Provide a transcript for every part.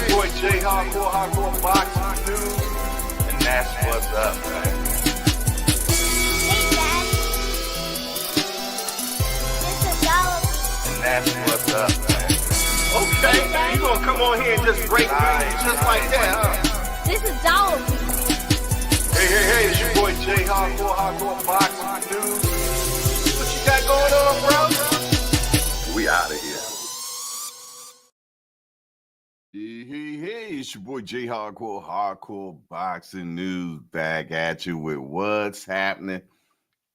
your boy J Hardcore Boxing News, and that's what's up, man. And that's what's up, man. Okay, you gonna come on here and just break news just like that, huh? This is Jarvis. Hey, it's your boy J Hardcore Boxing News. What you got going on, bro? We out of here. Hey, it's your boy J Hardcore Boxing News back at you with what's happening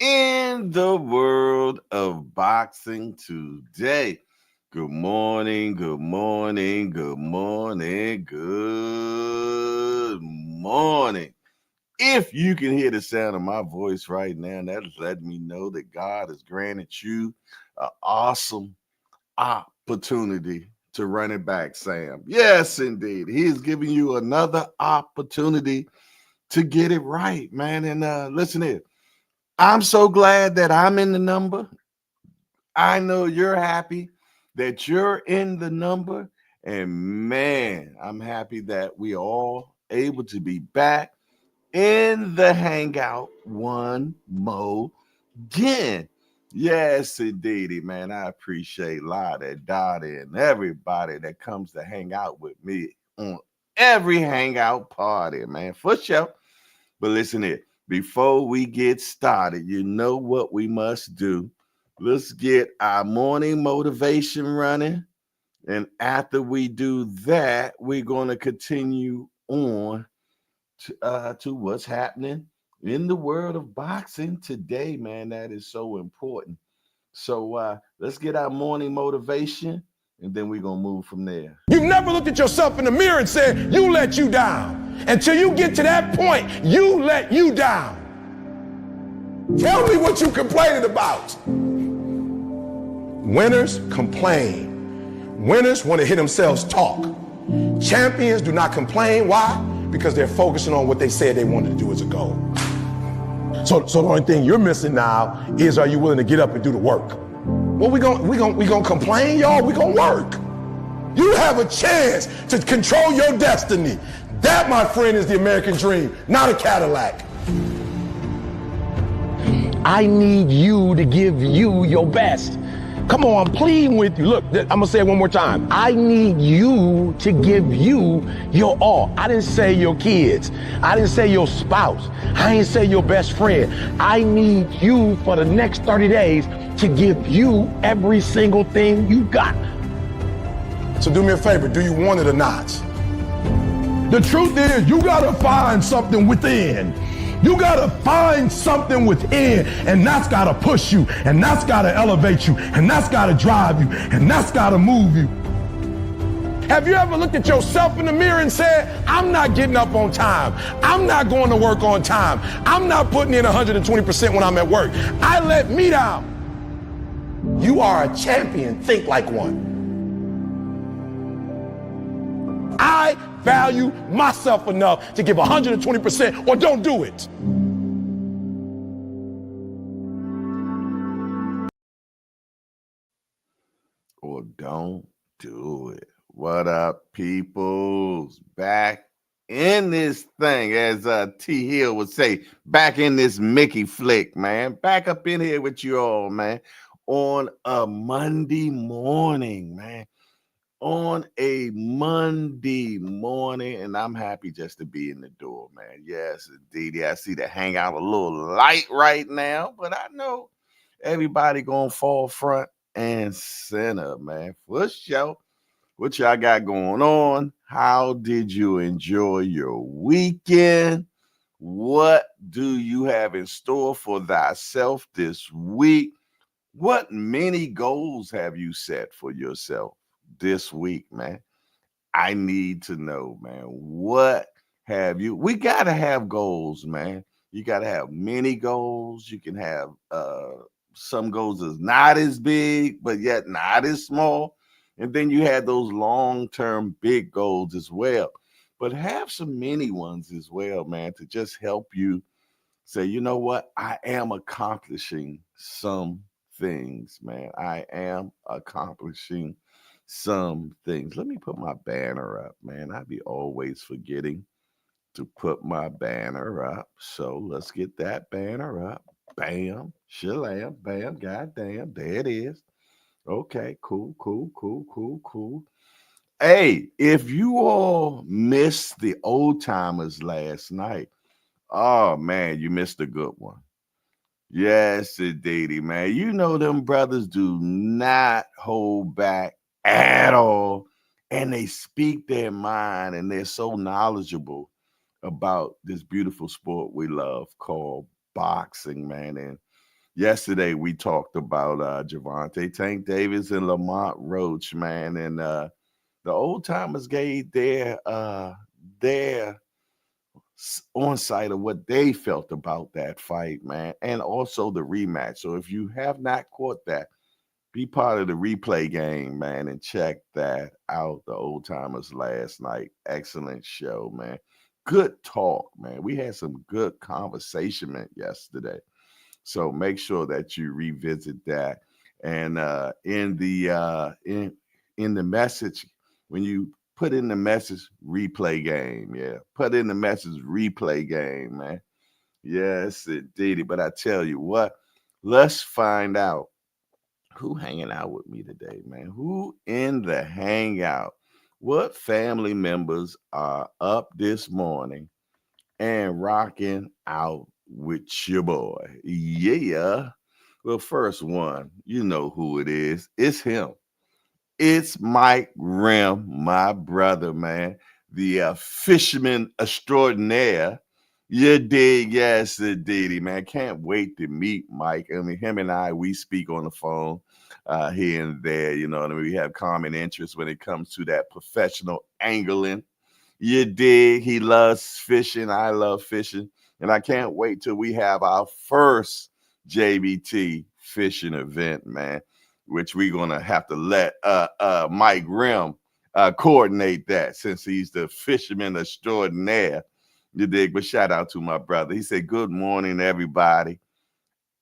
in the world of boxing today. Good morning, good morning, good morning, good morning. If you can hear the sound of my voice right now, that is letting me know that God has granted you an awesome opportunity to run it back, Sam. Yes, indeed. He is giving you another opportunity to get it right, man. And listen here, I'm so glad that I'm in the number. I know you're happy that you're in the number. And man, I'm happy that we are all able to be back in the hangout one more again. Yes, indeedy, man. I appreciate Lottie, Dottie, and everybody that comes to hang out with me on every hangout party, man. For sure. But listen here, before we get started, you know what we must do. Let's get our morning motivation running. And after we do that, we're going to continue on to what's happening in the world of boxing today, man. That is so important. So let's get our morning motivation, and then we're going to move from there. You've never looked at yourself in the mirror and said, you let you down. Until you get to that point, you let you down. Tell me what you complaining about. Winners complain. Winners want to hear themselves talk. Champions do not complain. Why? Because they're focusing on what they said they wanted to do as a goal. So the only thing you're missing now is, are you willing to get up and do the work? Well, we gonna complain, y'all. We gonna work. You have a chance to control your destiny. That, my friend, is the American dream, not a Cadillac. I need you to give you your best. Come on, I'm pleading with you. Look, I'm gonna say it one more time. I need you to give you your all. I didn't say your kids. I didn't say your spouse. I didn't say your best friend. I need you for the next 30 days to give you every single thing you got. So do me a favor, do you want it or not? The truth is, you gotta find something within. You gotta find something within, and that's gotta push you, and that's gotta elevate you, and that's gotta drive you, and that's gotta move you. Have you ever looked at yourself in the mirror and said, I'm not getting up on time. I'm not going to work on time. I'm not putting in 120% when I'm at work. I let me down. You are a champion. Think like one. I value myself enough to give 120% or don't do it. Or don't do it. What up, peoples? Back in this thing, as T Hill would say, back in this Mickey flick, man. Back up in here with you all, man, on a Monday morning, man. On a Monday morning, and I'm happy just to be in the door, man. Yes, indeed. I see the hangout a little light right now, but I know everybody gonna fall front and center, man. For sure. What y'all got going on? How did you enjoy your weekend? What do you have in store for thyself this week? What many goals have you set for yourself this week, man? I need to know, man. What have you? We got to have goals, man. You got to have many goals. You can have some goals that's not as big, but yet not as small. And then you had those long-term big goals as well. But have some mini ones as well, man, to just help you say, you know what? I am accomplishing some things, man. I am accomplishing some things. Let me put my banner up, man. I be always forgetting to put my banner up. So let's get that banner up. Bam, shalam, bam, goddamn, there it is. Okay, cool, cool, cool, cool, cool. Hey, if you all missed the old timers last night, oh man, you missed a good one. Yes, indeedy, man. You know them brothers do not hold back at all, and they speak their mind, and they're so knowledgeable about this beautiful sport we love called boxing, man. And yesterday we talked about Javante Tank Davis and Lamont Roach, man, and the old timers gave their on site of what they felt about that fight, man, and also the rematch. So if you have not caught that, be part of the replay game, man, and check that out. The old timers last night, excellent show, man. Good talk, man. We had some good conversation, man, yesterday. So make sure that you revisit that. And in the message, when you put in the message replay game, yeah, put in the message replay game, man. Yes, indeed. But I tell you what, let's find out who hanging out with me today, man. Who in the hangout? What family members are up this morning and rocking out with your boy? Yeah. Well, first one, you know who it is. It's him. It's Mike Rim, my brother, man. The fisherman extraordinaire. You dig? Yes, indeedy, man. Can't wait to meet Mike. I mean, him and I, we speak on the phone here and there. You know what I mean? We have common interests when it comes to that professional angling. You dig? He loves fishing. I love fishing. And I can't wait till we have our first JBT fishing event, man, which we're going to have to let Mike Rim coordinate that since he's the fisherman extraordinaire. You dig? But shout out to my brother. He said, good morning, everybody.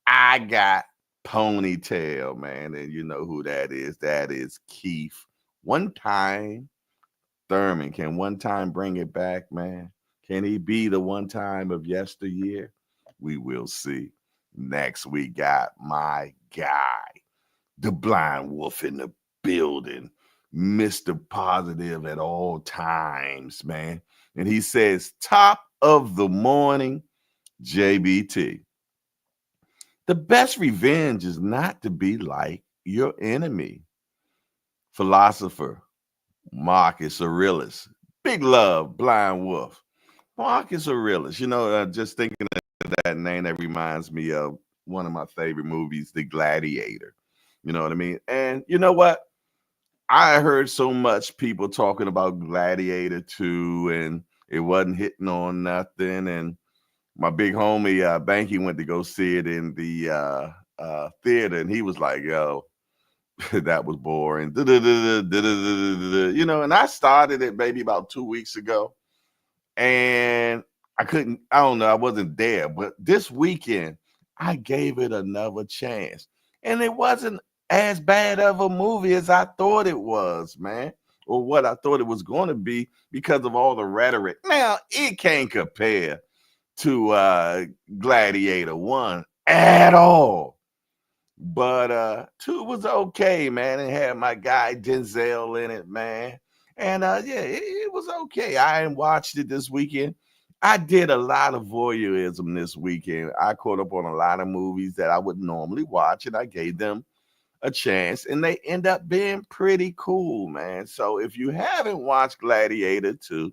I got ponytail, man. And you know who that is. That is Keith. One time Thurman. Can one time bring it back, man? Can he be the one time of yesteryear? We will see. Next, we got my guy, the blind wolf in the building, Mr. Positive at all times, man. And he says, top of the morning, JBT. The best revenge is not to be like your enemy. Philosopher Marcus Aurelius. Big love, Blind Wolf. Marcus Aurelius. You know, just thinking of that name, that reminds me of one of my favorite movies, The Gladiator. You know what I mean? And you know what? I heard so much people talking about Gladiator 2 and it wasn't hitting on nothing. And my big homie, Banky, went to go see it in the theater and he was like, yo, that was boring. You know, and I started it maybe about 2 weeks ago, and I don't know, I wasn't there. But this weekend, I gave it another chance, and it wasn't as bad of a movie as I thought it was, man, or what I thought it was going to be because of all the rhetoric. Now, it can't compare to Gladiator 1 at all. But two was okay, man. It had my guy Denzel in it, man. And yeah, it was okay. I watched it this weekend. I did a lot of voyeurism this weekend. I caught up on a lot of movies that I would normally watch, and I gave them a chance, and they end up being pretty cool, man. So if you haven't watched Gladiator 2,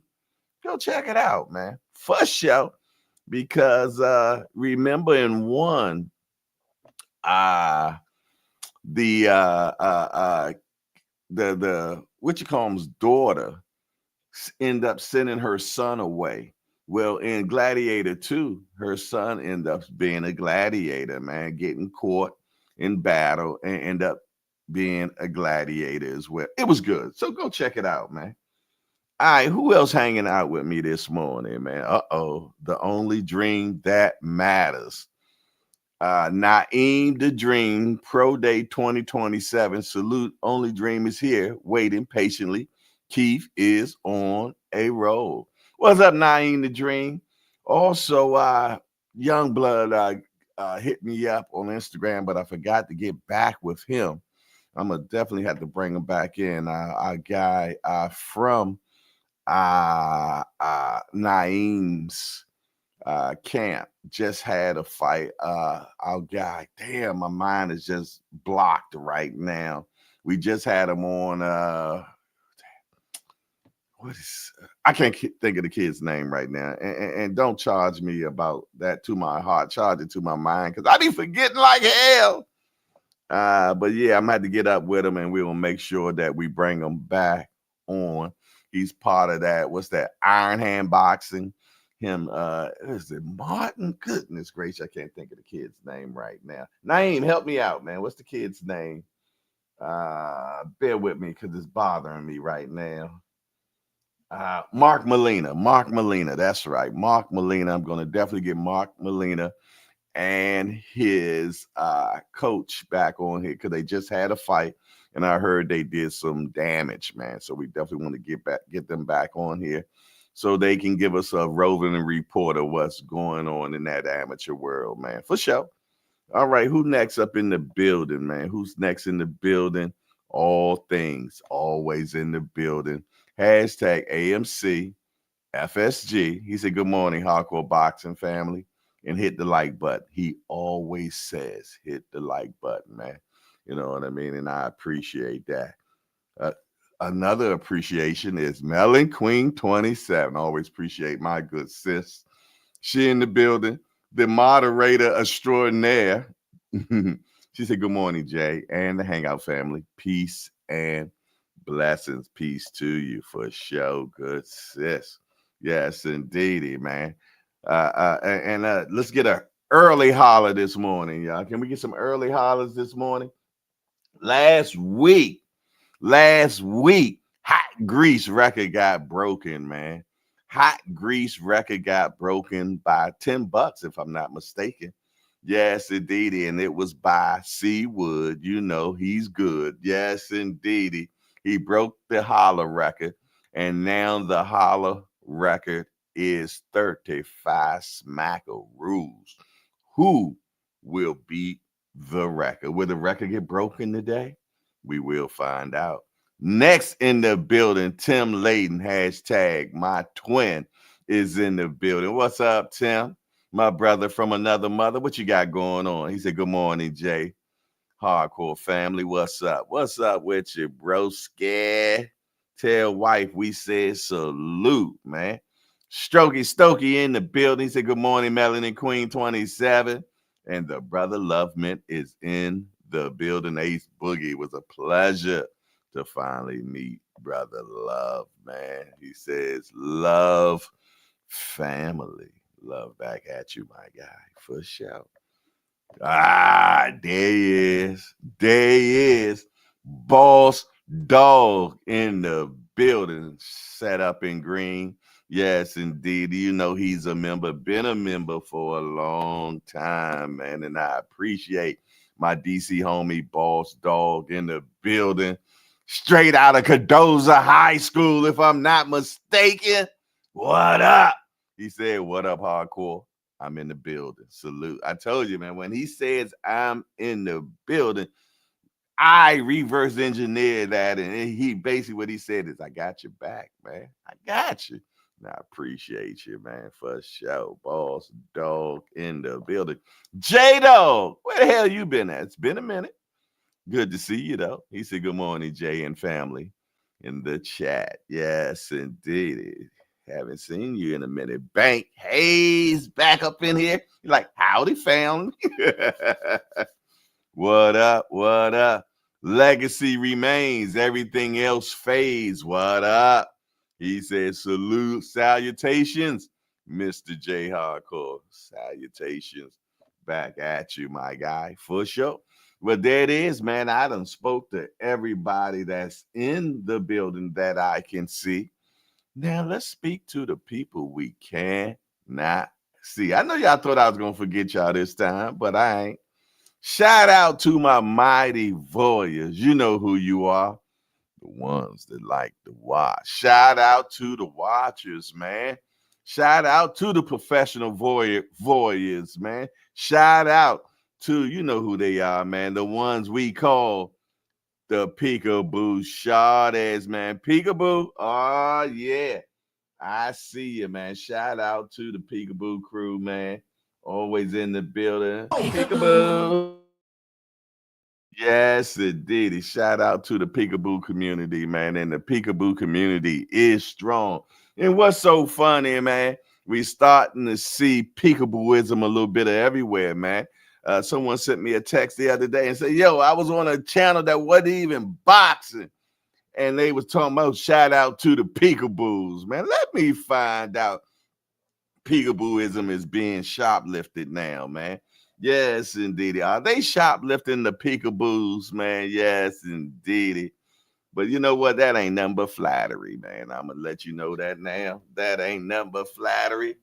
go check it out, man. First show, because remember in one, uh the the what you call him's daughter end up sending her son away. Well, in Gladiator 2, her son end up being a gladiator, man, getting caught in battle and end up being a gladiator as well. It was good. So go check it out, man. All right, who else hanging out with me this morning, man? Uh-oh, the only dream that matters. Naeem the Dream Pro Day 2027. Salute. Only Dream is here, waiting patiently. Keith is on a roll. What's up, Naeem the Dream? Also, Young Blood hit me up on Instagram, but I forgot to get back with him. I'm gonna definitely have to bring him back in. Our guy from Naeem's camp just had a fight. Our guy, damn, my mind is just blocked right now. We just had him on. What is? I can't think of the kid's name right now. And don't charge me about that to my heart. Charge it to my mind because I be forgetting like hell. But yeah, I'm gonna have to get up with him and we will make sure that we bring him back on. He's part of that. What's that? Iron Hand Boxing. Him, is it Martin? Goodness gracious, I can't think of the kid's name right now. Naeem, help me out, man. What's the kid's name? Bear with me because it's bothering me right now. Mark Molina. Mark Molina, that's right. Mark Molina. I'm gonna definitely get Mark Molina and his coach back on here because they just had a fight and I heard they did some damage, man. So we definitely want to get them back on here so they can give us a roving report of what's going on in that amateur world, man. For sure. All right, who next up in the building, man? Who's next in the building? All things always in the building. Hashtag AMC FSG. He said, good morning, hardcore boxing family. And hit the like button. He always says, hit the like button, man. You know what I mean? And I appreciate that. Another appreciation is Melon Queen 27. I always appreciate my good sis. She in the building. The moderator extraordinaire. She said, good morning, Jay, and the Hangout family. Peace and blessings. Peace to you for sure. Good sis. Yes, indeedy, man. And let's get an early holler this morning, y'all. Can we get some early hollers this morning? Last week, Hot Grease record got broken, man. Hot Grease record got broken by $10, if I'm not mistaken. Yes, indeedy. And it was by C. Wood. You know, he's good. Yes, indeedy. He broke the holler record. And now the holler record is 35 smackaroos. Who will beat the record? Will the record get broken today? We will find out. Next in the building, Tim Layden, hashtag my twin, is in the building. What's up, Tim? My brother from another mother. What you got going on? He said, good morning, Jay. Hardcore family. What's up? What's up with you, bro? Scare. Tell wife we said salute, man. Strokey Stokey in the building. He said, good morning, Melanin Queen 27. And the brother Lovement is in the building. Ace Boogie. It was a pleasure to finally meet brother Love, man. He says, love family. Love back at you, my guy, for sure. There he is. There he is. Boss Dog in the building, set up in green. Yes, indeed. You know he's a member, been a member for a long time, man. And I appreciate my DC homie, Boss Dog, in the building. Straight out of Cardoza High School, if I'm not mistaken. What up? He said, what up, hardcore? I'm in the building. Salute. I told you, man, when he says I'm in the building, I reverse engineer that. And he basically what he said is, I got your back, man. I got you. And I appreciate you, man, for sure. Boss Dog in the building. J-Dog, where the hell you been at? It's been a minute. Good to see you, though. He said, good morning, Jay and family in the chat. Yes, indeed. Haven't seen you in a minute. Bank Hayes back up in here. You're like, howdy, family. What up? What up? Legacy remains. Everything else fades. What up? He said, salute, salutations, Mr. J Hardcore. Salutations back at you, my guy, for sure. Well, there it is, man. I done spoke to everybody that's in the building that I can see. Now let's speak to the people we cannot See, I know y'all thought I was gonna forget y'all this time, but I ain't. Shout out to my mighty warriors. You know who you are. The ones that like to watch. Shout out to the watchers, man. Shout out to the professional voyeurs, man. Shout out to, you know who they are, man. The ones we call the peekaboo shawties, man. Peekaboo, oh yeah. I see you, man. Shout out to the peekaboo crew, man. Always in the building. Peekaboo. Yes, indeed. Shout out to the peekaboo community, man. And the peekaboo community is strong. And what's so funny, man? We starting to see peekabooism a little bit of everywhere, man. Someone sent me a text the other day and said, "Yo, I was on a channel that wasn't even boxing, and they was talking about shout out to the peekaboos, man. Let me find out peekabooism is being shoplifted now, man. Yes, indeed. Are they shoplifting the peekaboos, man? Yes, indeed. But you know what? That ain't nothing but flattery, man. I'm gonna let you know that now. That ain't nothing but flattery,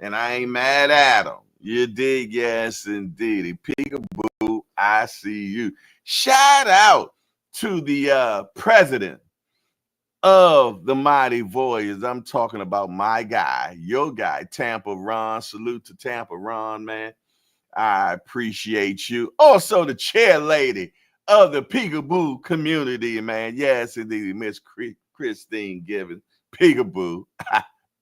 and I ain't mad at them. You dig? Yes, indeed. Peekaboo, I see you. Shout out to the president of the Mighty Warriors. I'm talking about my guy, your guy, Tampa Ron. Salute to Tampa Ron, man. I appreciate you. Also, the chair lady of the Peekaboo community, man. Yes, indeed, Miss Christine Gibbons. Peekaboo,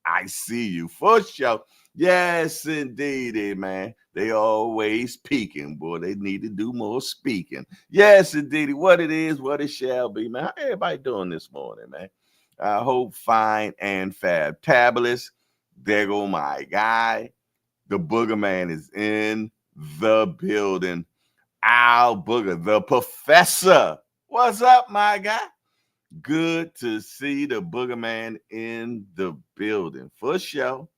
I see you for sure. Yes, indeed, man. They always peeking, boy. They need to do more speaking. Yes, indeed. What it is, what it shall be, man. How everybody doing this morning, man? I hope fine and fabulous. There go my guy. The Booger Man is in the building. Al Booger, the professor. What's up, my guy? Good to see the Booger Man in the building for sure,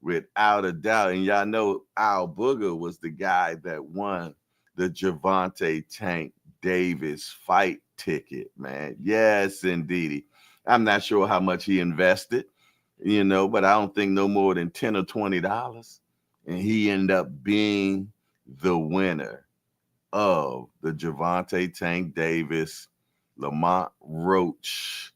without a doubt. And y'all know Al Booger was the guy that won the Javante Tank Davis fight ticket, man. Yes, indeed. I'm not sure how much he invested, but I don't think no more than $10 or $20. And he ended up being the winner of the Javante Tank Davis Lamont Roach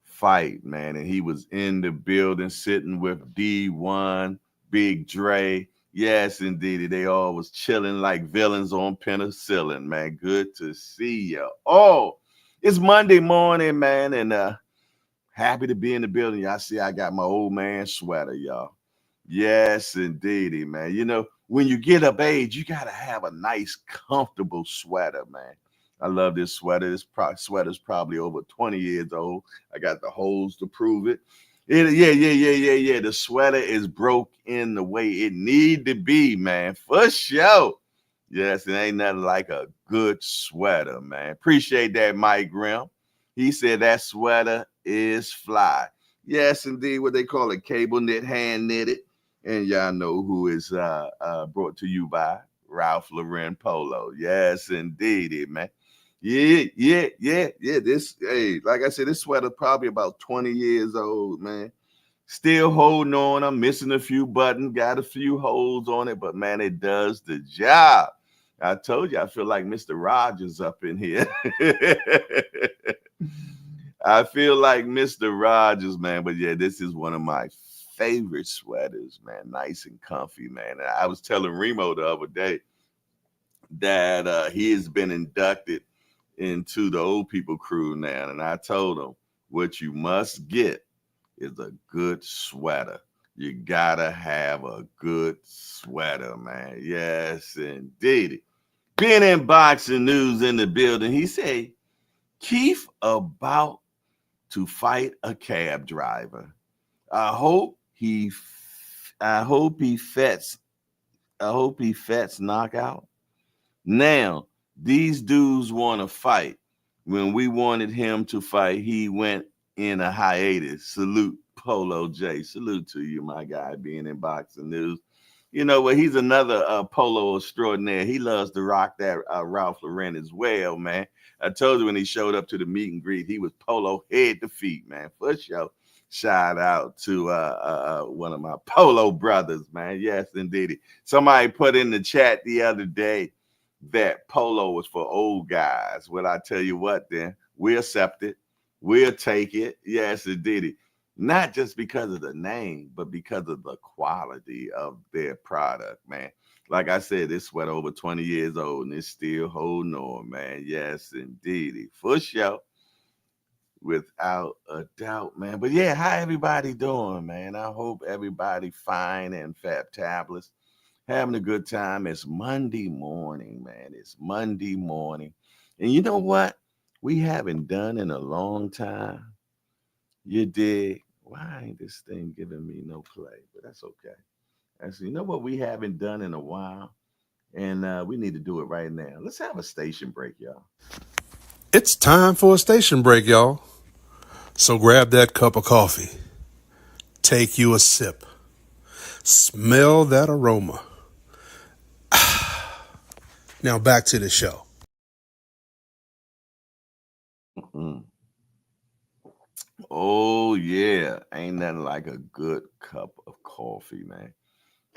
fight, man. And he was in the building sitting with D1, Big Dre. Yes, indeed. They all was chilling like villains on penicillin, man. Good to see you. Oh, it's Monday morning, man, and happy to be in the building. Y'all see I got my old man sweater, y'all. Yes, indeedy, man. When you get of age, you got to have a nice, comfortable sweater, man. I love this sweater. This sweater's probably over 20 years old. I got the holes to prove it. Yeah. The sweater is broke in the way it need to be, man, for sure. Yes, it ain't nothing like a good sweater, man. Appreciate that, Mike Grimm. He said that sweater is fly. Yes, indeed, what they call it, cable knit, hand knitted. And y'all know who is brought to you by Ralph Lauren Polo. Yes, indeed, man. Yeah. Like I said, this sweater probably about 20 years old, man. Still holding on. I'm missing a few buttons, got a few holes on it, but man, it does the job. I told you, I feel like Mr. Rogers up in here. I feel like Mr. Rogers, man. But yeah, this is one of my favorite sweaters, man. Nice and comfy, man. And I was telling Remo the other day that he has been inducted into the old people crew now. And I told him, what you must get is a good sweater. You gotta have a good sweater, man. Yes, indeed. Being in boxing news in the building, he said, Keith about to fight a cab driver. I hope he fets knockout. Now, these dudes want to fight. When we wanted him to fight, he went in a hiatus. Salute, Polo J. Salute to you, my guy, being in boxing news. You know what? He's another polo extraordinaire. He loves to rock that Ralph Lauren as well, man. I told you when he showed up to the meet and greet, he was polo head to feet, man, for sure. Shout out to one of my Polo brothers, man. Yes, indeed. Somebody put in the chat the other day that Polo was for old guys. Well, I tell you what, then we accept it. We'll take it. Yes, indeed. Not just because of the name, but because of the quality of their product, man. Like I said, this sweater over 20 years old and it's still holding on, man. Yes, indeed. For sure. Without a doubt, man. But yeah, how everybody doing, man? I hope everybody fine and fabulous, having a good time. It's Monday morning, man. It's Monday morning. And you know what? We haven't done in a long time. You dig? Why ain't this thing giving me no play? But that's okay. Actually, you know what we haven't done in a while? And we need to do it right now. Let's have a station break, y'all. It's time for a station break, y'all. So grab that cup of coffee, take you a sip, smell that aroma. Now back to the show. Mhm. Oh yeah, ain't nothing like a good cup of coffee, man.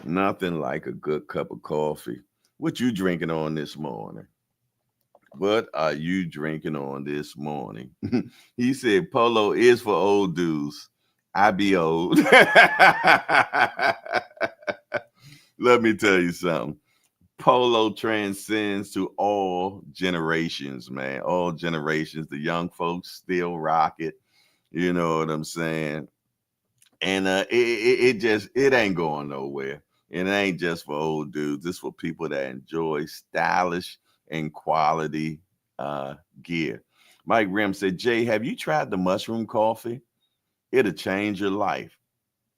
Nothing like a good cup of coffee. What you drinking on this morning? What are you drinking on this morning? He said Polo is for old dudes. I be old. Let me tell you something. Polo transcends to all generations, man. All generations. The young folks still rock it. You know what I'm saying? And it just it ain't going nowhere. And it ain't just for old dudes. It's for people that enjoy stylish and quality gear. Mike Rim said, Jay, have you tried the mushroom coffee? It'll change your life.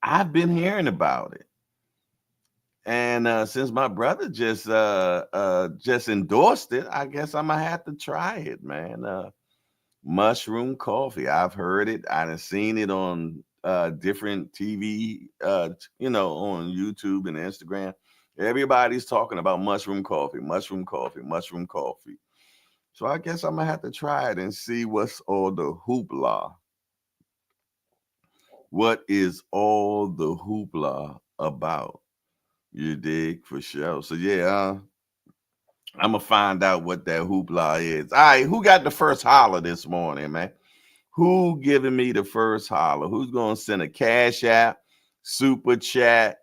I've been hearing about it. And since my brother just endorsed it, I guess I'm gonna have to try it, man. Mushroom coffee. I've heard it. I've seen it on different TV, on YouTube and Instagram. Everybody's talking about mushroom coffee, mushroom coffee, mushroom coffee. So I guess I'm gonna have to try it and see what's all the hoopla. What is all the hoopla about? You dig for sure. So yeah, I'm gonna find out what that hoopla is. All right, who got the first holler this morning, man? Who giving me the first holler? Who's gonna send a cash app, super chat,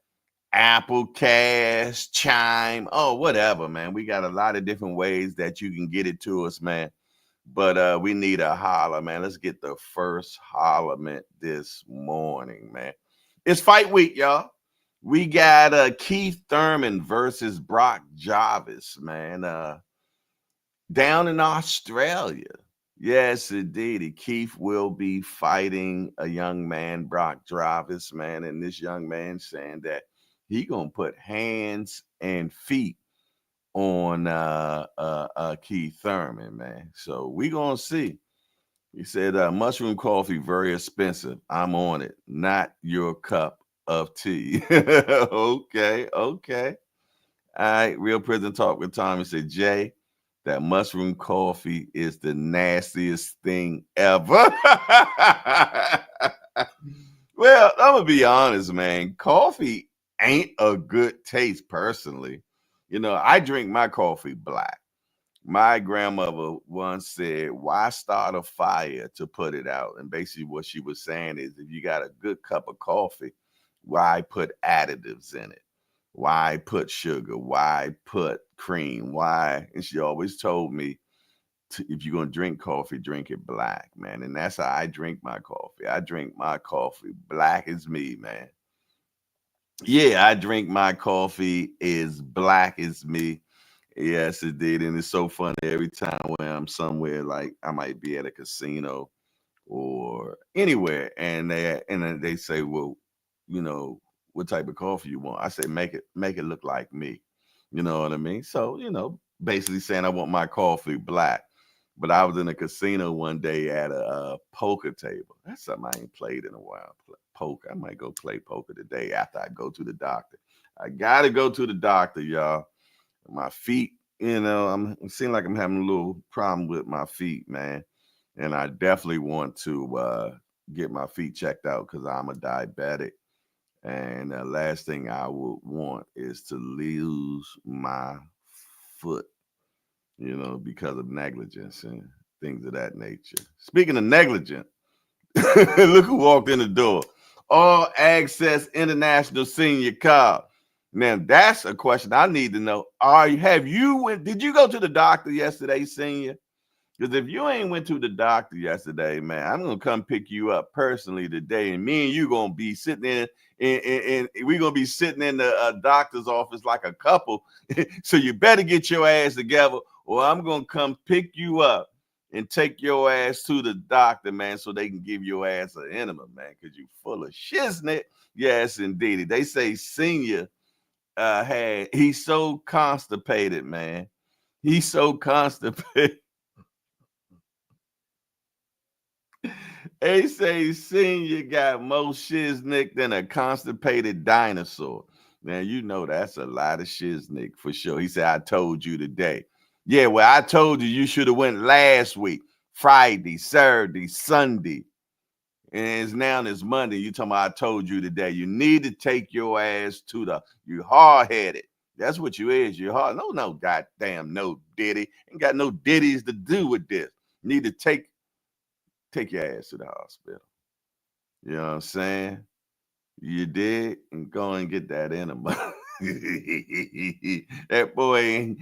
Apple Cash, Chime, oh whatever, man. We got a lot of different ways that you can get it to us, man. But we need a holler, man. Let's get the first holler this morning, man. It's fight week, y'all. We got Keith Thurman versus Brock Jarvis, man. Down in Australia. Yes, indeed. Keith will be fighting a young man, Brock Jarvis, man. And this young man saying that he gonna put hands and feet on Keith Thurman, man. So we gonna see. He said mushroom coffee very expensive. I'm on it. Not your cup of tea. Okay, okay. All right, real prison talk with Tommy said, Jay, that mushroom coffee is the nastiest thing ever. Well, I'm gonna be honest, man. Coffee ain't a good taste personally. You know, I drink my coffee black. My grandmother once said, why start a fire to put it out? And basically what she was saying is if you got a good cup of coffee, why put additives in it? Why put sugar? Why put cream? Why? And she always told me, if you're going to drink coffee, drink it black, man. And that's how I drink my coffee. I drink my coffee black as me, man. Yeah, I drink my coffee as black as me. Yes, it did. And it's so funny every time when I'm somewhere, like I might be at a casino or anywhere, and then they say, well, you know, what type of coffee you want? I say, make it look like me. You know what I mean? So, basically saying I want my coffee black. But I was in a casino one day at a poker table. That's something I ain't played in a while. Poker. I might go play poker today after I go to the doctor. I gotta go to the doctor, y'all. My feet, it seems like I'm having a little problem with my feet, man. And I definitely want to get my feet checked out because I'm a diabetic. And the last thing I would want is to lose my foot, because of negligence and things of that nature. Speaking of negligence, look who walked in the door. All Access International Senior Card. Now that's a question I need to know. Did you go to the doctor yesterday, senior? Because if you ain't went to the doctor yesterday, man, I'm gonna come pick you up personally today, and me and you gonna be sitting in we're gonna be sitting in the doctor's office like a couple. So you better get your ass together, or I'm gonna come pick you up and take your ass to the doctor, man, so they can give your ass an enema, man, because you full of shiznit. Yes, indeed. They say senior he's so constipated, man. He's so constipated. They say senior got more shiznick than a constipated dinosaur. Now, that's a lot of shiznick for sure. He said, I told you today. Yeah, well, I told you should have went last week, Friday, Saturday, Sunday. And it's now it's Monday. You talking about I told you today. You need to take your ass to you hard-headed. That's what you is. You're hard. No goddamn no diddy. Ain't got no diddies to do with this. You need to take your ass to the hospital. You know what I'm saying? You did, and go and get that enema. that boy ain't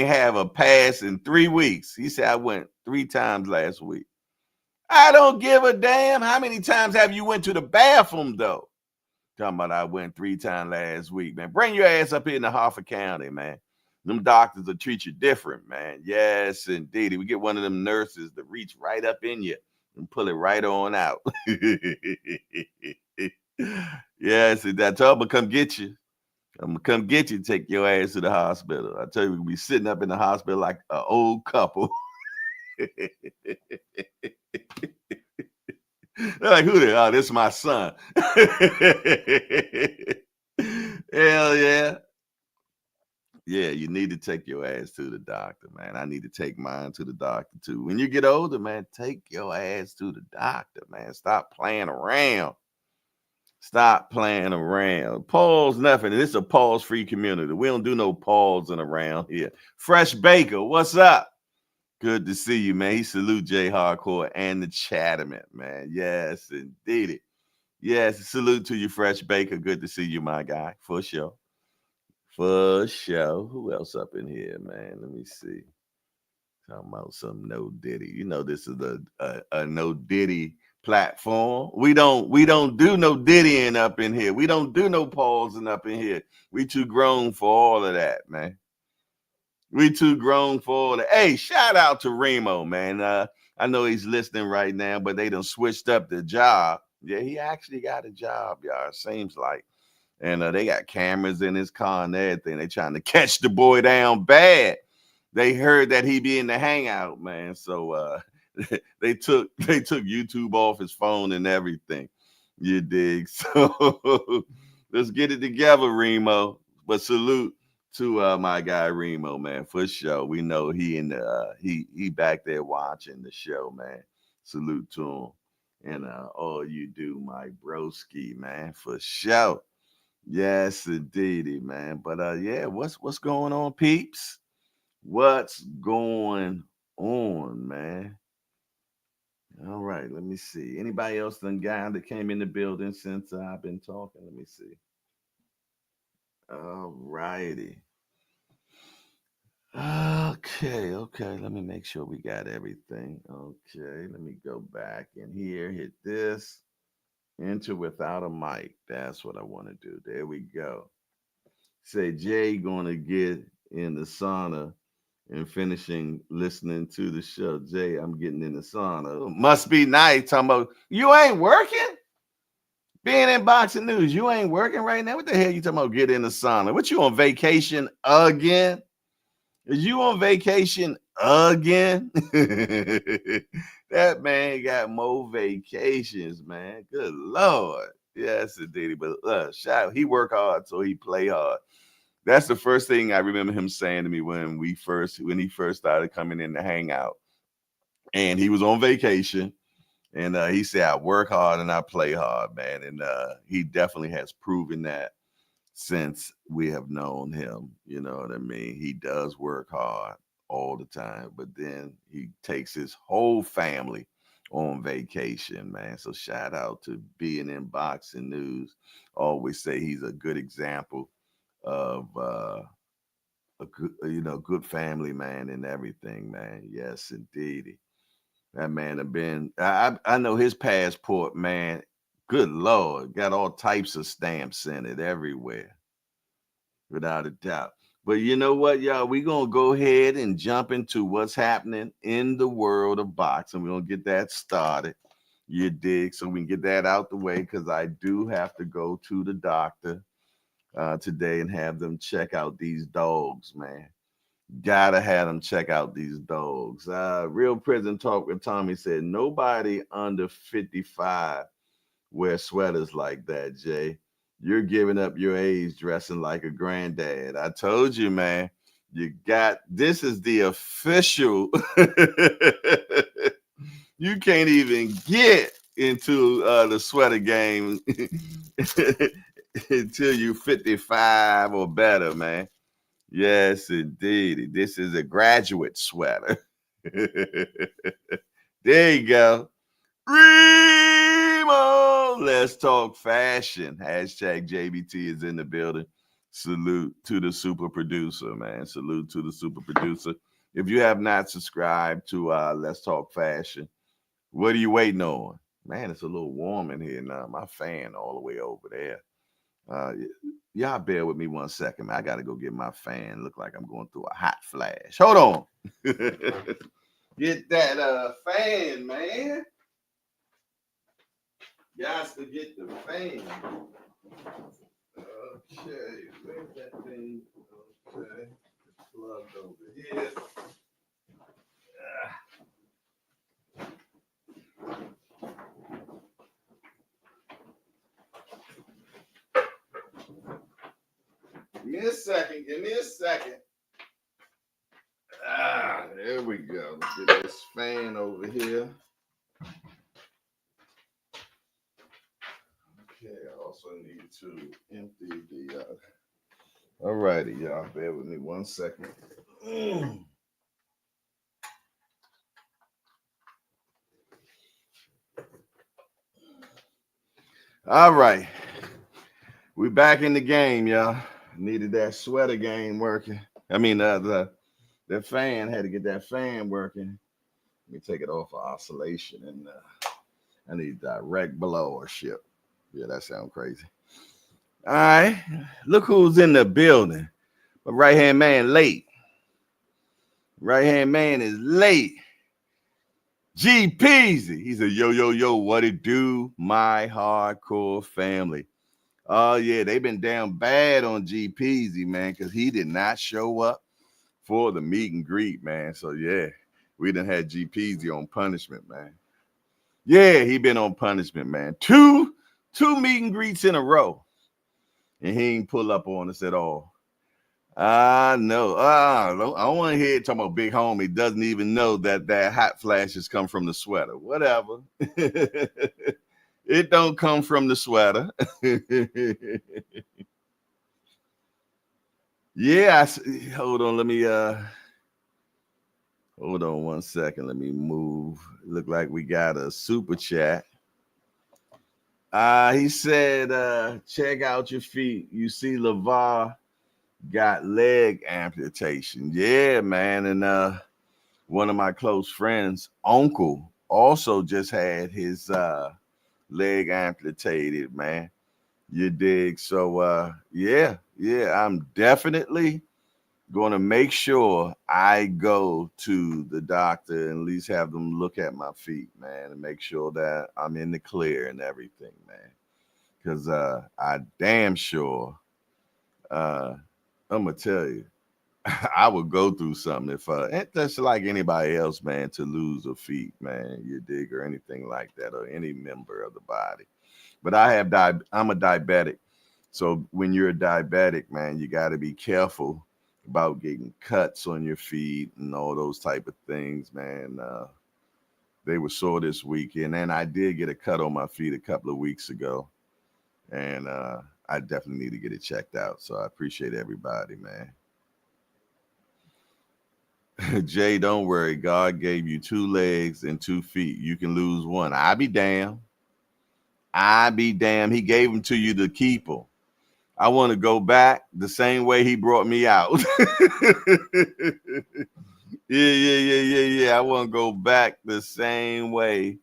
have a pass in 3 weeks. He said I went 3 times last week. I don't give a damn. How many times have you went to the bathroom though? Talking about I went 3 times last week, man. Bring your ass up here in the Harford County, man. Them doctors will treat you different, man. Yes, indeed. We get one of them nurses to reach right up in you and pull it right on out. Yes, that's all. I'm gonna come get you. I'm gonna come get you, take your ass to the hospital. I tell you, we'll be sitting up in the hospital like an old couple. They're like, who the hell? This is my son. Hell yeah. Yeah, you need to take your ass to the doctor, man. I need to take mine to the doctor too. When you get older, man, take your ass to the doctor, man. Stop playing around. Stop playing around. Pause nothing. This is a pause-free community. We don't do no pausing around here. Fresh Baker, what's up? Good to see you, man. He salute J Hardcore and the Chatterman, man. Yes, indeed. Yes, salute to you, Fresh Baker. Good to see you, my guy. For sure. For sure. Who else up in here, man? Let me see. Talking about some no diddy. This is a no diddy platform. We don't do no diddying up in here. We don't do no pausing up in here. We too grown for all of that, man. We too grown for all that. Hey, shout out to Remo, man. I know he's listening right now, but they done switched up the job. Yeah, he actually got a job, y'all. It seems like. And they got cameras in his car and everything. They trying to catch the boy down bad. They heard that he be in the hangout, man. So they took YouTube off his phone and everything. You dig? So let's get it together, Remo. But salute to my guy Remo, man, for sure. We know he back there watching the show, man. Salute to him. And all you do, my broski, man, for sure. Yes, indeedy, man. But yeah, what's going on, peeps? What's going on, man? All right, let me see. Anybody else than guy that came in the building since I've been talking? Let me see. All righty. Okay. Let me make sure we got everything. Okay, let me go back in here, hit this, enter without a mic. That's what I want to do. There we go. Say Jay gonna get in the sauna and finishing listening to the show. Jay, I'm getting in the sauna. Must be nice. Talking about you ain't working? Being in boxing news, you ain't working right now. What the hell you talking about? Get in the sauna. What, you on vacation again? Is you on vacation again? That man got more vacations, man. Good Lord. Yes, indeed. But shout, he work hard, so he play hard. That's the first thing I remember him saying to me when he first started coming in to hang out. And he was on vacation. And he said, I work hard and I play hard, man. And he definitely has proven that since we have known him. You know what I mean? He does work hard all the time, but then he takes his whole family on vacation, man. So shout out to being in boxing news. Always say he's a good example of a good, good family man and everything, man. Yes, indeed. That man have been. I know his passport, man. Good Lord, got all types of stamps in it everywhere, without a doubt. But you know what, y'all? We're gonna go ahead and jump into what's happening in the world of boxing. We're gonna get that started. You dig? So we can get that out the way because I do have to go to the doctor today and have them check out these dogs, man. Gotta have them check out these dogs. Real Prison Talk with Tommy said nobody under 55 wear sweaters like that, Jay. You're giving up your age dressing like a granddad. I told you, man. You got this is the official. You can't even get into the sweater game until you 55 or better, man. Yes, indeed. This is a graduate sweater. There you go. Remo, let's talk fashion. Hashtag JBT is in the building. Salute to the super producer, man. Salute to the super producer. If you have not subscribed to Let's Talk Fashion, what are you waiting on? Man, it's a little warm in here now. My fan all the way over there. Y'all bear with me 1 second, man. I gotta go get my fan. Look like I'm going through a hot flash. Hold on. Get that fan, man. Guys to get the fan. Okay, where's that thing? Okay, it's plugged over here. Give me a second. Give me a second. There we go. Let's get this fan over here. Okay, I also need to empty the. All righty, y'all. Bear with me 1 second. All right. We back in the game, y'all. Needed that sweater game working. I mean, the fan had to get that fan working. Let me take it off of oscillation, and I need direct blowership. Yeah, that sounds crazy. All right, look who's in the building. My right hand man late. Right hand man is late. G Peasy. He said, yo, what it do, my hardcore family. Oh, yeah, they've been down bad on G Peasy, man, because he did not show up for the meet and greet, man. So, yeah, we done had G Peasy on punishment, man. Yeah, he been on punishment, man. Two meet and greets in a row. And he ain't pull up on us at all. No. I don't want to hear it talking about big homie doesn't even know that hot flashes come from the sweater. Whatever. It don't come from the sweater. Yeah, hold on. Let me hold on 1 second. Let me move. Look like we got a super chat. He said, check out your feet. You see LeVar got leg amputation. Yeah, man. And one of my close friends, uncle, also just had his leg amputated, man. You dig? So yeah, I'm definitely going to make sure I go to the doctor and at least have them look at my feet, man, and make sure that I'm in the clear and everything, man. Because I damn sure, I'm going to tell you, I would go through something if that's like anybody else, man, to lose a feet, man, you dig, or anything like that, or any member of the body. But I'm a diabetic. So when you're a diabetic, man, you got to be careful about getting cuts on your feet and all those type of things, man. They were sore this weekend, and I did get a cut on my feet a couple of weeks ago, and I definitely need to get it checked out. So I appreciate everybody, man. Jay, don't worry. God gave you 2 legs and 2 feet. You can lose one. I be damned. I be damned. He gave them to you to keep them. I want to go back the same way he brought me out. Yeah. I want to go back the same way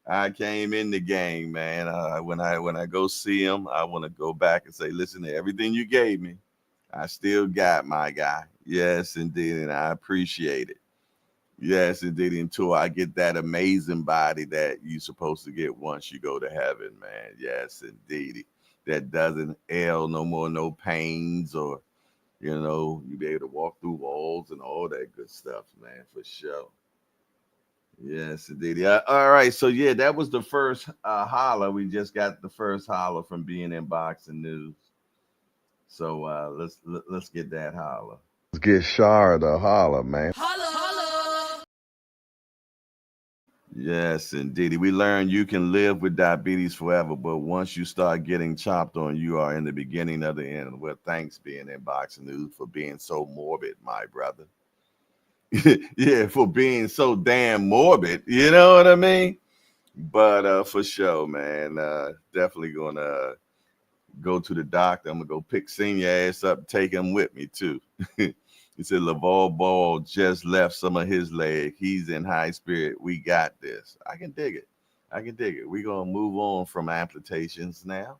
I came in the game, man. When I go see him, I want to go back and say, listen to everything you gave me. I still got my guy. Yes, indeed, and I appreciate it. Yes, indeed, until I get that amazing body that you're supposed to get once you go to heaven, man. Yes, indeed. That doesn't ail no more, no pains, or you be able to walk through walls and all that good stuff, man, for sure. Yes, indeed. Yeah. All right. So yeah, that was the first holler. We just got the first holler from being in boxing news. So let's get that holler. Let's get Shara to holler, man. Yes, indeed. We learned you can live with diabetes forever, but once you start getting chopped on, you are in the beginning of the end. Well, thanks being in boxing news for being so morbid, my brother. Yeah, for being so damn morbid. You know what I mean? But for sure, man. Definitely gonna go to the doctor. I'm gonna go pick senior ass up, take him with me too. He said Laval Ball just left some of his leg. He's in high spirit. We got this. I can dig it. I can dig it. We're gonna move on from amputations now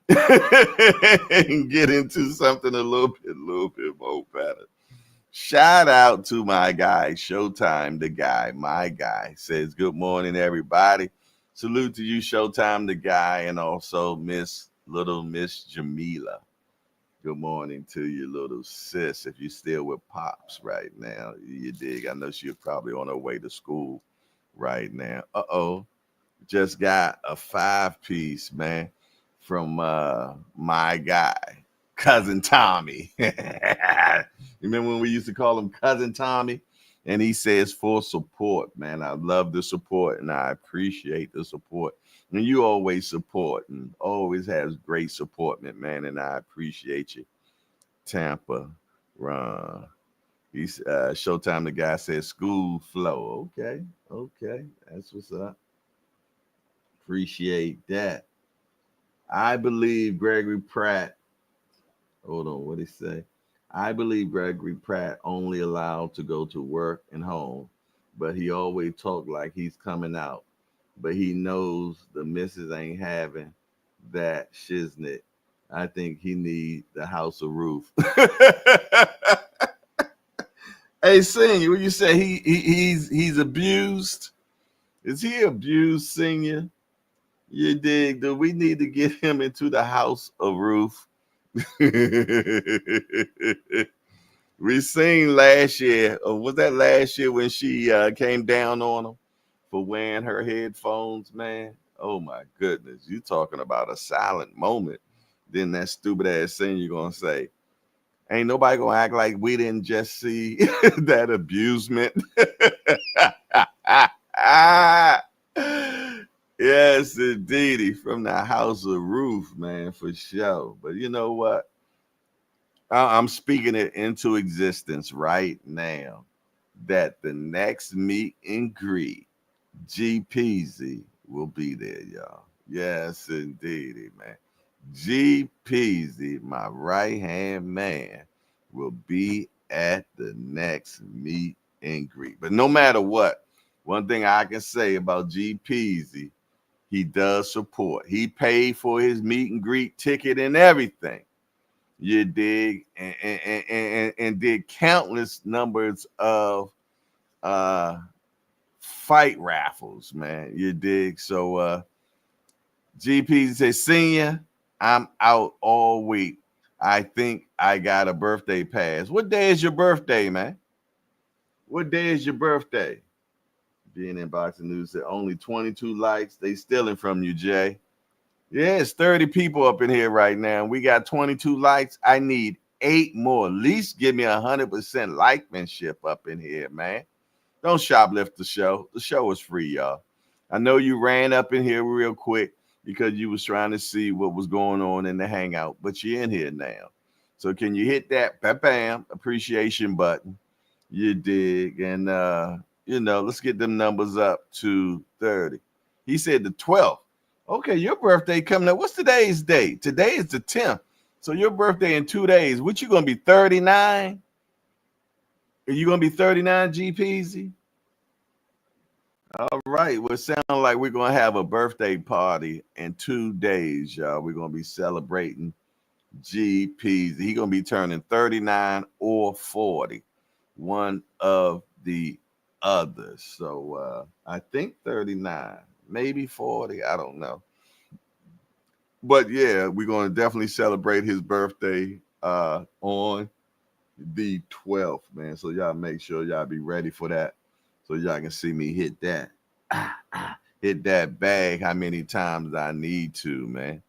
and get into something a little bit more better. Shout out to my guy, Showtime, the guy, my guy. Says good morning, everybody. Salute to you, Showtime, the guy, and also Miss Jamila. Good morning to you, little sis. If you're still with Pops right now, you dig. I know she's probably on her way to school right now. Just got a 5-piece, man, from my guy, Cousin Tommy. Remember when we used to call him Cousin Tommy? And he says for support, man. I love the support and I appreciate the support. And you always support and always has great support, man. And I appreciate you. Tampa, Ron. He's Showtime. The guy says school flow. Okay. That's what's up. Appreciate that. I believe Gregory Pratt. Hold on, what did he say? I believe Gregory Pratt only allowed to go to work and home, but he always talked like he's coming out. But he knows the missus ain't having that shiznit. I think he need the house of roof. Hey, Senior, what you say? He's abused. Is he abused, Senior? You dig? Do we need to get him into the house of roof? We seen last year, or was that last year when she came down on him for wearing her headphones, man? Oh my goodness, you talking about a silent moment. Then that stupid ass thing you're gonna say, ain't nobody gonna act like we didn't just see that abusement. Yes, indeedy, from the house of roof, man, for sure. But you know what? I'm speaking it into existence right now that the next meet and greet, G Peasy will be there, y'all. Yes, indeedy, man. G Peasy, my right hand man, will be at the next meet and greet. But no matter what, one thing I can say about G Peasy, he does support. He paid for his meet and greet ticket and everything. You dig? And did countless numbers of fight raffles, man. You dig? So GP says, Senior, I'm out all week. I think I got a birthday pass. What day is your birthday, man? What day is your birthday? Being in boxing news said only 22 likes. They stealing from you, Jay. Yeah, it's 30 people up in here right now. We got 22 likes. I need 8 more. At least give me 100% likemanship up in here, man. Don't shoplift the show. The show is free, y'all. I know you ran up in here real quick because you was trying to see what was going on in the hangout, but you're in here now. So can you hit that bam appreciation button? You dig? And let's get them numbers up to 30. He said the 12th. Okay, your birthday coming up. What's today's date? Today is the 10th. So your birthday in 2 days. What you gonna be 39? Are you gonna be 39, GPZ? All right. Well, it sounds like we're gonna have a birthday party in 2 days, y'all. We're gonna be celebrating GPZ. He gonna be turning 39 or 40, one of the others. So I think 39, maybe 40. I don't know. But yeah, we're gonna definitely celebrate his birthday on the 12th, man. So y'all make sure y'all be ready for that. So y'all can see me hit that. Hit that bag how many times I need to, man.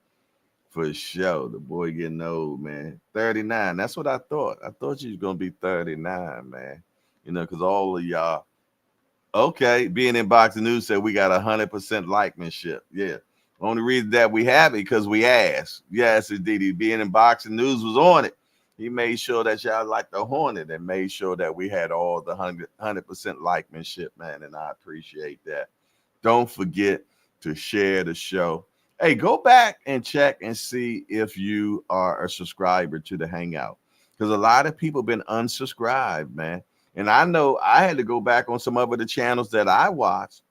For sure. The boy getting old, man. 39. That's what I thought. I thought you was gonna be 39, man. Because all of y'all, okay, being in boxing news said we got 100% likemanship. Yeah. Only reason that we have it because we asked. Yes, indeed. Being in boxing news was on it. He made sure that y'all liked the Hornet and made sure that we had all the 100% likemanship, man. And I appreciate that. Don't forget to share the show. Hey, go back and check and see if you are a subscriber to the Hangout. Because a lot of people been unsubscribed, man. And I know I had to go back on some of the channels that I watched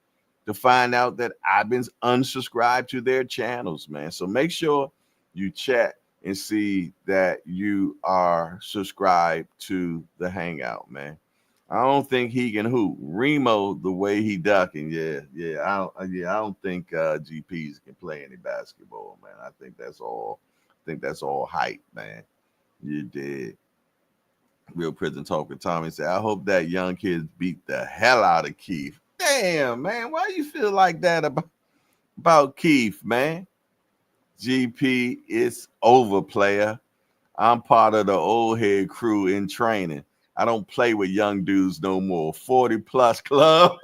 to find out that I've been unsubscribed to their channels, man. So make sure you check and see that you are subscribed to the Hangout, man. I don't think he can hoop. Remo, the way he ducking, I don't think GPs can play any basketball, man. I think that's all hype, man. You did. Real Prison Talker Tommy said, I hope that young kids beat the hell out of Keith. Damn, man, why you feel like that about Keith, man? GP, it's over, player. I'm part of the old head crew in training. I don't play with young dudes no more. 40 plus club.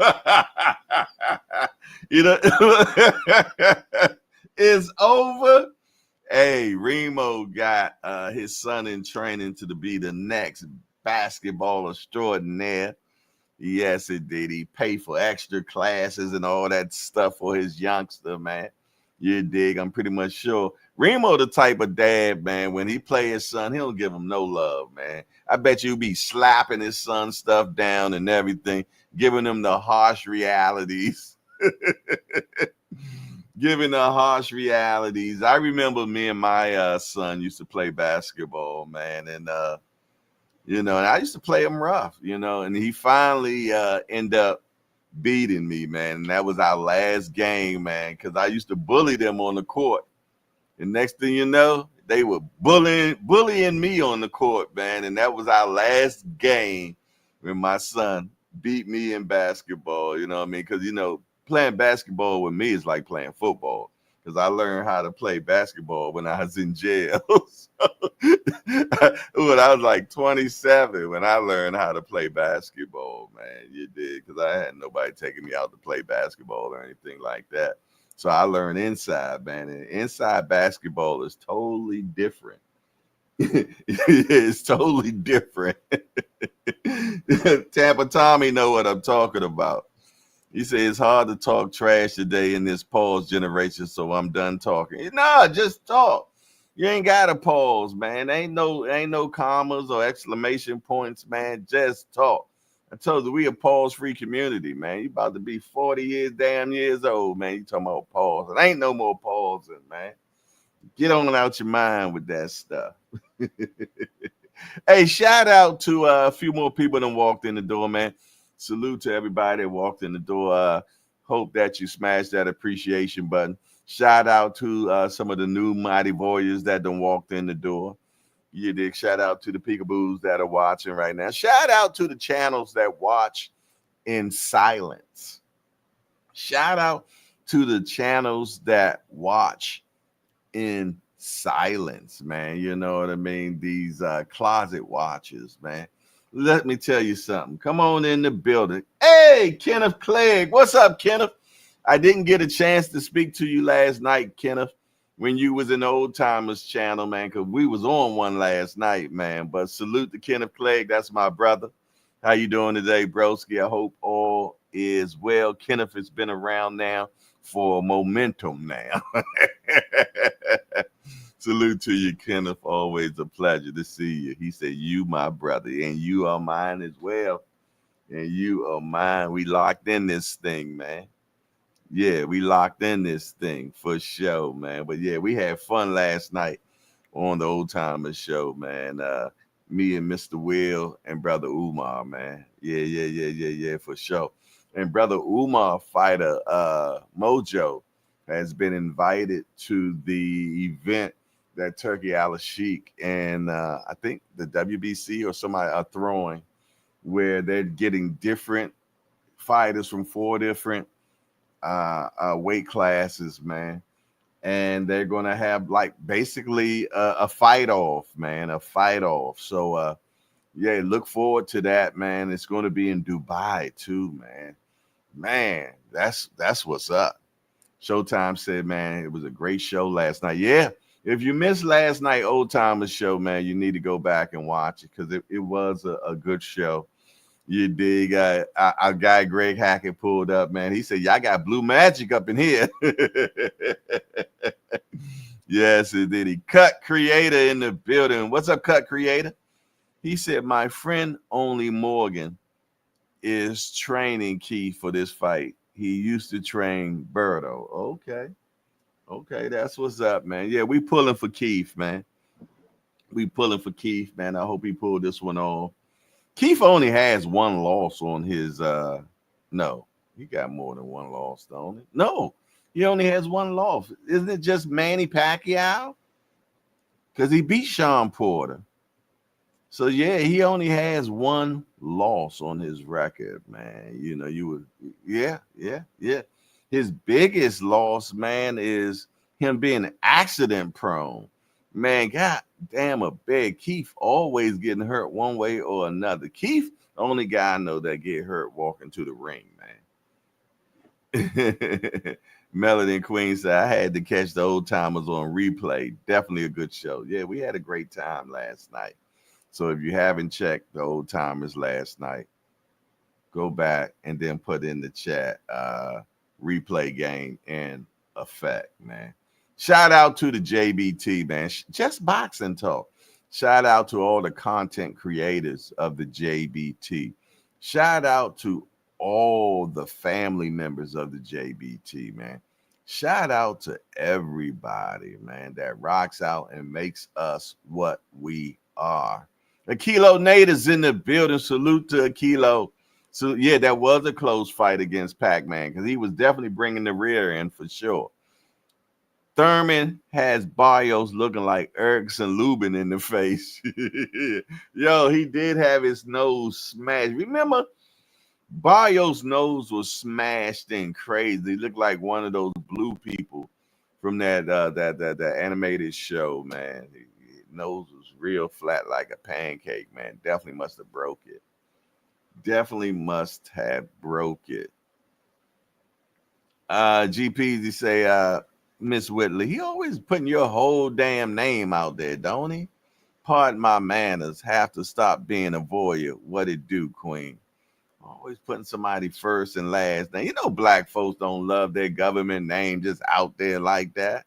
It's over. Hey, Remo got his son in training to be the next basketball extraordinaire. Yes, it did. He paid for extra classes and all that stuff for his youngster, man. You dig? I'm pretty much sure. Remo the type of dad, man, when he play his son, he don't give him no love, man. I bet you be slapping his son stuff down and everything, giving him the harsh realities. Giving the harsh realities. I remember me and my son used to play basketball, man. And, and I used to play him rough, and he finally ended up beating me, man. And that was our last game, man, because I used to bully them on the court. And next thing you know, they were bullying me on the court, man. And that was our last game when my son beat me in basketball, you know what I mean? Because, playing basketball with me is like playing football. Because I learned how to play basketball when I was in jail. When I was like 27, when I learned how to play basketball, man, you did. Because I had nobody taking me out to play basketball or anything like that. So I learned inside, man. And inside basketball is totally different. It's totally different. Tampa Tommy know what I'm talking about. He said it's hard to talk trash today in this pause generation, so I'm done talking. No, just talk. You ain't gotta pause, man. Ain't no commas or exclamation points, man. Just talk. I told you we a pause-free community, man. You about to be 40 years old, man. You talking about pause. It ain't no more pausing, man. Get on out your mind with that stuff. Hey, shout out to a few more people that walked in the door, man. Salute to everybody that walked in the door. Hope that you smashed that appreciation button. Shout out to some of the new Mighty Warriors that done walked in the door. You did. Shout out to the peekaboos that are watching right now. Shout out to the channels that watch in silence. Shout out to the channels that watch in silence, man. You know what I mean? These closet watchers, man. Let me tell you something. Come on in the building. Hey! Hey, Kenneth Clegg. What's up, Kenneth? I didn't get a chance to speak to you last night, Kenneth, when you was in the Old Timers channel, man, because we was on one last night, man. But salute to Kenneth Clegg. That's my brother. How you doing today, broski? I hope all is well. Kenneth has been around now for momentum now. Salute to you, Kenneth. Always a pleasure to see you. He said, you, my brother, and you are mine as well. And you are mine. We locked in this thing, man. Yeah, we locked in this thing for sure, man. But yeah, we had fun last night on the Old Timers show, man. Me and Mr. Will and Brother Umar, man. Yeah, for sure. And Brother Umar fighter Mojo has been invited to the event that Turkey Al-Sheikh and I think the WBC or somebody are throwing, where they're getting different fighters from 4 different weight classes, man. And they're going to have like basically a fight off, man, a fight off. So, yeah, look forward to that, man. It's going to be in Dubai too, man. Man, that's what's up. Showtime said, man, it was a great show last night. Yeah, if you missed last night Old Timers show, man, you need to go back and watch it because it was a good show. You dig? Our guy Greg Hackett pulled up, man. He said, y'all got blue magic up in here. Yes, it did. He Cut Creator in the building. What's up, Cut Creator? He said, my friend Only Morgan is training Keith for this fight. He used to train Berto. Okay, that's what's up, man. Yeah, we pulling for Keith, man. We pulling for Keith, man. I hope he pulled this one off. Keith only has 1 loss on his no, he got more than 1 loss, don't he? No, he only has 1 loss. Isn't it just Manny Pacquiao? Because he beat Sean Porter. So yeah, he only has 1 loss on his record, man. You know, you would, yeah. His biggest loss, man, is him being accident prone. Man, god damn, a big Keith always getting hurt one way or another. Keith, the only guy I know that get hurt walking to the ring, man. Melody and Queen said, I had to catch the Old Timers on replay. Definitely a good show. Yeah, we had a great time last night. So if you haven't checked the Old Timers last night, go back and then put in the chat replay game in effect, man. Shout out to the JBT, man. Just boxing talk. Shout out to all the content creators of the JBT. Shout out to all the family members of the JBT, man. Shout out to everybody, man, that rocks out and makes us what we are. Akilo Nate is in the building. Salute to Akilo. So, yeah, that was a close fight against Pac-Man because he was definitely bringing the rear in for sure. Thurman has Barrios looking like Erickson Lubin in the face. Yo, he did have his nose smashed. Remember, Barrios' nose was smashed in crazy. He looked like one of those blue people from that animated show, man. His nose was real flat like a pancake, man. Definitely must have broke it. GPs, say, Miss Whitley, he always putting your whole damn name out there, don't he? Pardon my manners. Have to stop being a voyeur. What it do, Queen? Always putting somebody first and last. Now, you know black folks don't love their government name just out there like that.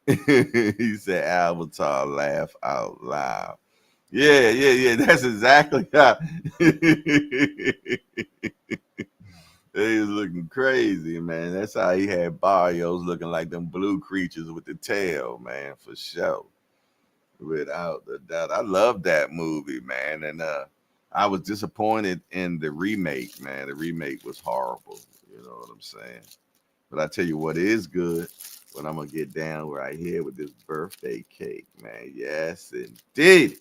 He said, Avatar, laugh out loud. Yeah. That's exactly how. He was looking crazy, man. That's how he had Barrios looking like them blue creatures with the tail, man, for sure. Without a doubt. I love that movie, man. And I was disappointed in the remake, man. The remake was horrible. You know what I'm saying? But I tell you what is good, what I'm going to get down right here with this birthday cake, man. Yes, indeed.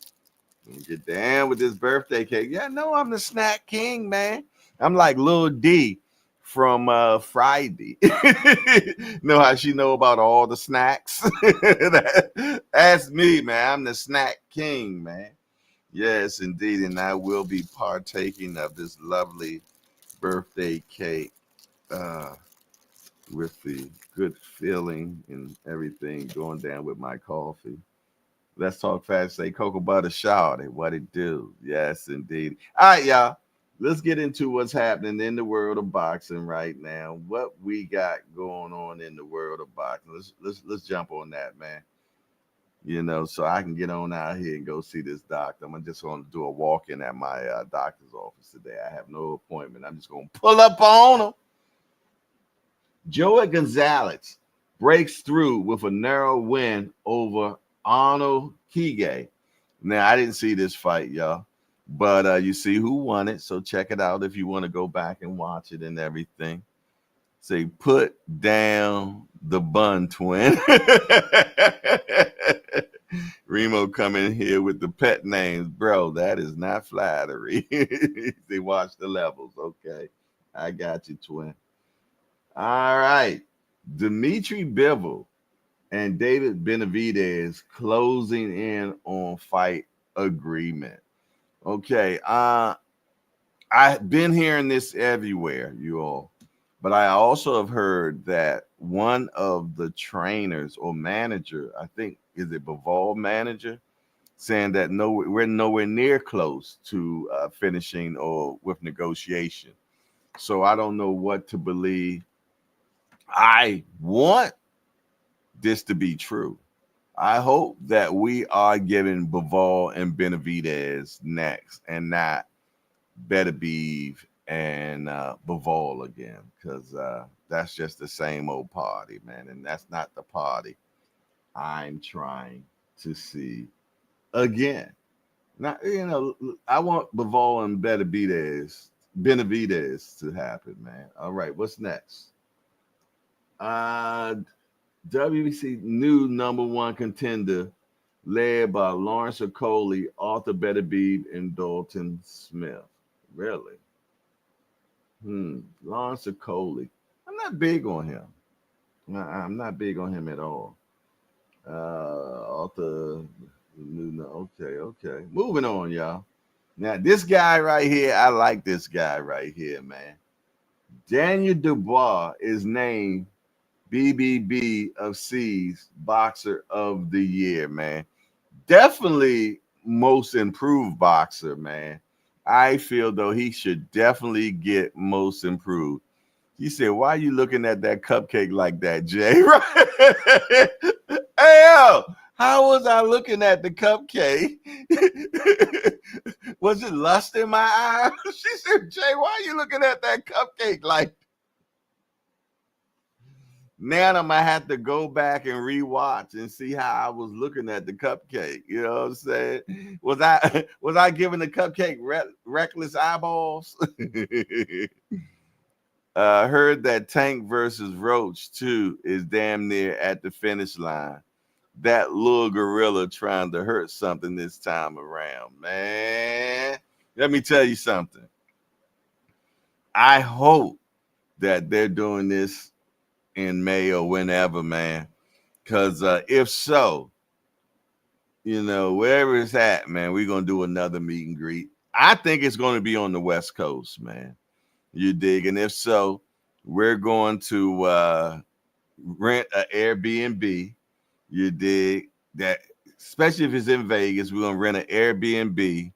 Get down with this birthday cake. Yeah, no, I'm the snack king, man. I'm like Lil D from Friday. Know how she know about all the snacks? That's me, man. I'm the snack king, man. Yes, indeed. And I will be partaking of this lovely birthday cake with the good feeling and everything going down with my coffee. Let's talk fast. Say cocoa butter shawty. What it do? Yes, indeed. All right, y'all. Let's get into what's happening in the world of boxing right now. What we got going on in the world of boxing. Let's jump on that, man. So I can get on out here and go see this doctor. I'm just going to do a walk in at my doctor's office today. I have no appointment. I'm just going to pull up on him. Joey Gonzalez breaks through with a narrow win over Arnold Kige. Now, I didn't see this fight, y'all, but you see who won it. So check it out if you want to go back and watch it and everything. Say, put down the bun, twin. Remo coming here with the pet names. Bro, that is not flattery. They watch the levels. Okay. I got you, twin. All right. Dimitri Bivol and David Benavidez closing in on fight agreement. Okay. I've been hearing this everywhere, you all. But I also have heard that one of the trainers or manager, I think, is it Bivol manager, saying that we're nowhere near close to finishing or with negotiation. So I don't know what to believe. I want this to be true. I hope that we are giving Bivol and Benavidez next and not Beterbiev and Bivol again, because that's just the same old party, man. And that's not the party I'm trying to see again. Now, I want Bivol and Benavidez to happen, man. All right, what's next? WBC new number one contender led by Lawrence Okolie, Arthur Beterbiev, and Dalton Smith. Really? Lawrence Okolie. I'm not big on him. I'm not big on him at all. Arthur, okay. Moving on, y'all. Now, this guy right here, I like this guy right here, man. Daniel Dubois is named BBB of C's Boxer of the Year, man. Definitely most improved boxer, man. I feel though he should definitely get most improved. He said, "Why are you looking at that cupcake like that, Jay?" Right? Hey, how was I looking at the cupcake? Was it lust in my eyes? She said, "Jay, why are you looking at that cupcake like?" Now I'm gonna have to go back and rewatch and see how I was looking at the cupcake. You know what I'm saying? Was I giving the cupcake reckless eyeballs? Heard that Tank versus Roach 2 is damn near at the finish line. That little gorilla trying to hurt something this time around, man. Let me tell you something. I hope that they're doing this in May or whenever, man. Because if so, wherever it's at, man, we're going to do another meet and greet. I think it's going to be on the West Coast, man. You dig? And if so, we're going to rent an Airbnb. You dig? That, especially if it's in Vegas, we're going to rent an Airbnb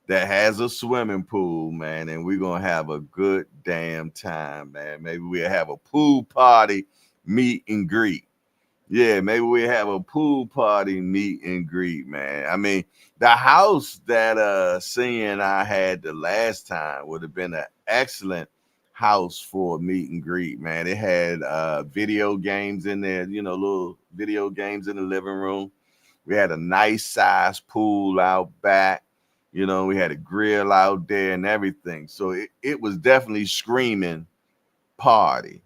that has a swimming pool, man, and we're going to have a good damn time, man. Maybe we'll have a pool party meet and greet. Yeah, maybe we'll have a pool party meet and greet, man. I mean, the house that C and I had the last time would have been an excellent house for a meet and greet, man. It had video games in there, little video games in the living room. We had a nice size pool out back. We had a grill out there and everything. So it was definitely screaming party.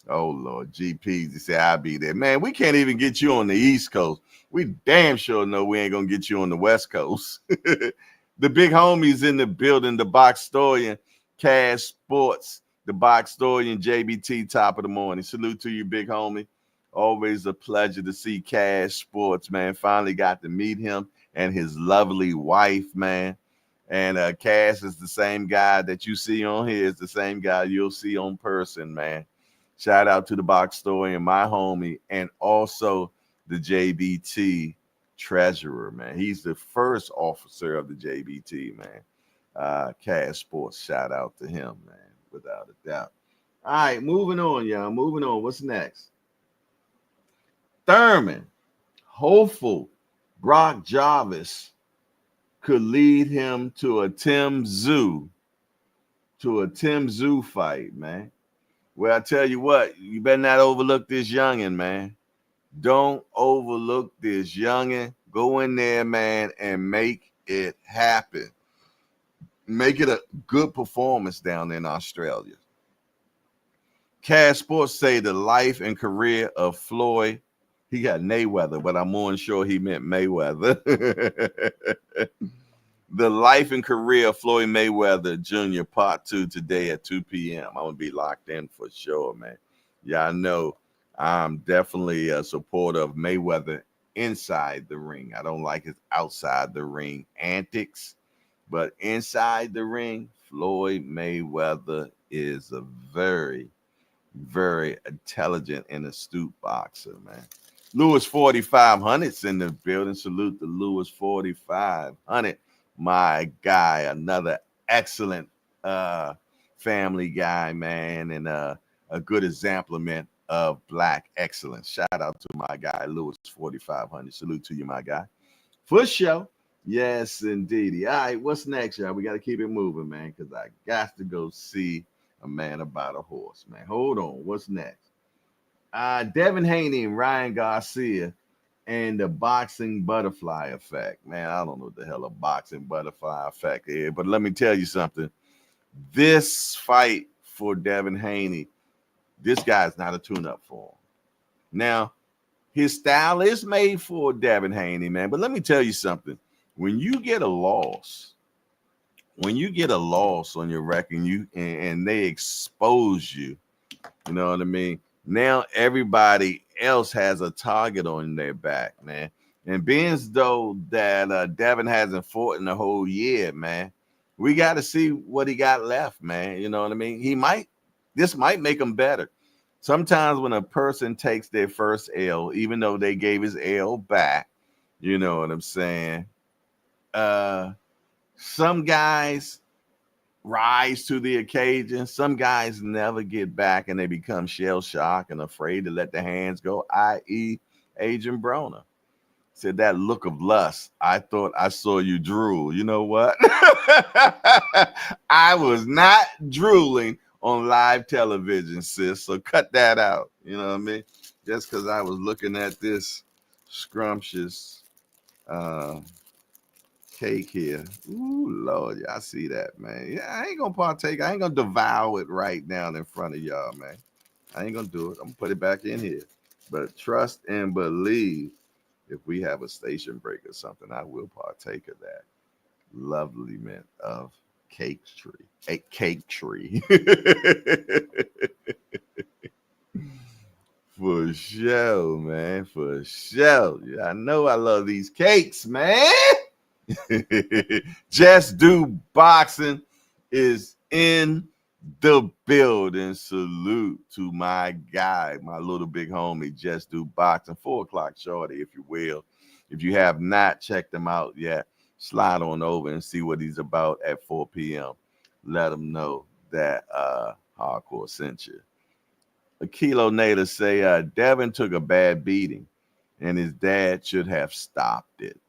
Oh, Lord. GPs, they say I'll be there. Man, we can't even get you on the East Coast. We damn sure know we ain't going to get you on the West Coast. The big homies in the building, the Box Storian, Cash Sports, the Box Storian, JBT, top of the morning. Salute to you, big homie. Always a pleasure to see Cash Sports, man. Finally got to meet him and his lovely wife, man. And Cass is the same guy that you see on here, is the same guy you'll see on person, man. Shout out to the box store and my homie, and also the JBT treasurer, man. He's the first officer of the JBT, man. Cash Sports, shout out to him, man, without a doubt. All right, moving on, y'all. Moving on. What's next? Thurman, hopeful Brock Jarvis could lead him to a Tim Zoo fight, man. Well, I tell you what, you better not overlook this youngin', man. Don't overlook this youngin'. Go in there, man, and make it happen. Make it a good performance down in Australia. Cash Sports say the life and career of Floyd. He got Mayweather, but I'm more than sure he meant Mayweather. The life and career of Floyd Mayweather Jr. Part 2 today at 2 p.m. I'm going to be locked in for sure, man. Yeah, I know I'm definitely a supporter of Mayweather inside the ring. I don't like his outside the ring antics, but inside the ring, Floyd Mayweather is a very, very intelligent and astute boxer, man. Lewis 4500's in the building. Salute to Lewis 4500. My guy, another excellent family guy, man, and a good exemplament of black excellence. Shout out to my guy, Lewis 4500. Salute to you, my guy. For sure. Yes, indeed. All right, what's next, y'all? We got to keep it moving, man, because I got to go see a man about a horse, man. Hold on. What's next? Devin Haney and Ryan Garcia and the boxing butterfly effect. Man, I don't know what the hell a boxing butterfly effect is, but let me tell you something. This fight for Devin Haney, this guy's not a tune-up for him. Now, his style is made for Devin Haney, man, but let me tell you something. When you get a loss on your record and they expose you, you know what I mean? Now everybody else has a target on their back, man. And being as though that Devin hasn't fought in the whole year, man, we got to see what he got left, man. You know what I mean? This might make him better. Sometimes when a person takes their first L, even though they gave his L back, you know what I'm saying? Some guys rise to the occasion. Some guys never get back and they become shell-shocked and afraid to let the hands go, i.e. Agent Broner. Said that look of lust. I thought I saw you drool. You know what? I was not drooling on live television, sis. So cut that out. You know what I mean? Just because I was looking at this scrumptious cake here. Ooh, Lord, y'all see that, man. Yeah, I ain't gonna partake. I ain't gonna devour it right now in front of y'all, man. I ain't gonna do it. I'm gonna put it back in here. But trust and believe, if we have a station break or something, I will partake of that lovely mint of cake tree. A cake tree. For sure, man. For sure. Yeah, I know I love these cakes, man. Just Do Boxing is in the building. Salute to my guy, my little big homie, Just Do Boxing. 4 o'clock shorty, if you will. If you have not checked him out yet, slide on over and see what he's about at 4 p.m. Let him know that Hardcore sent you. A Kilo Nader say Devin took a bad beating and his dad should have stopped it.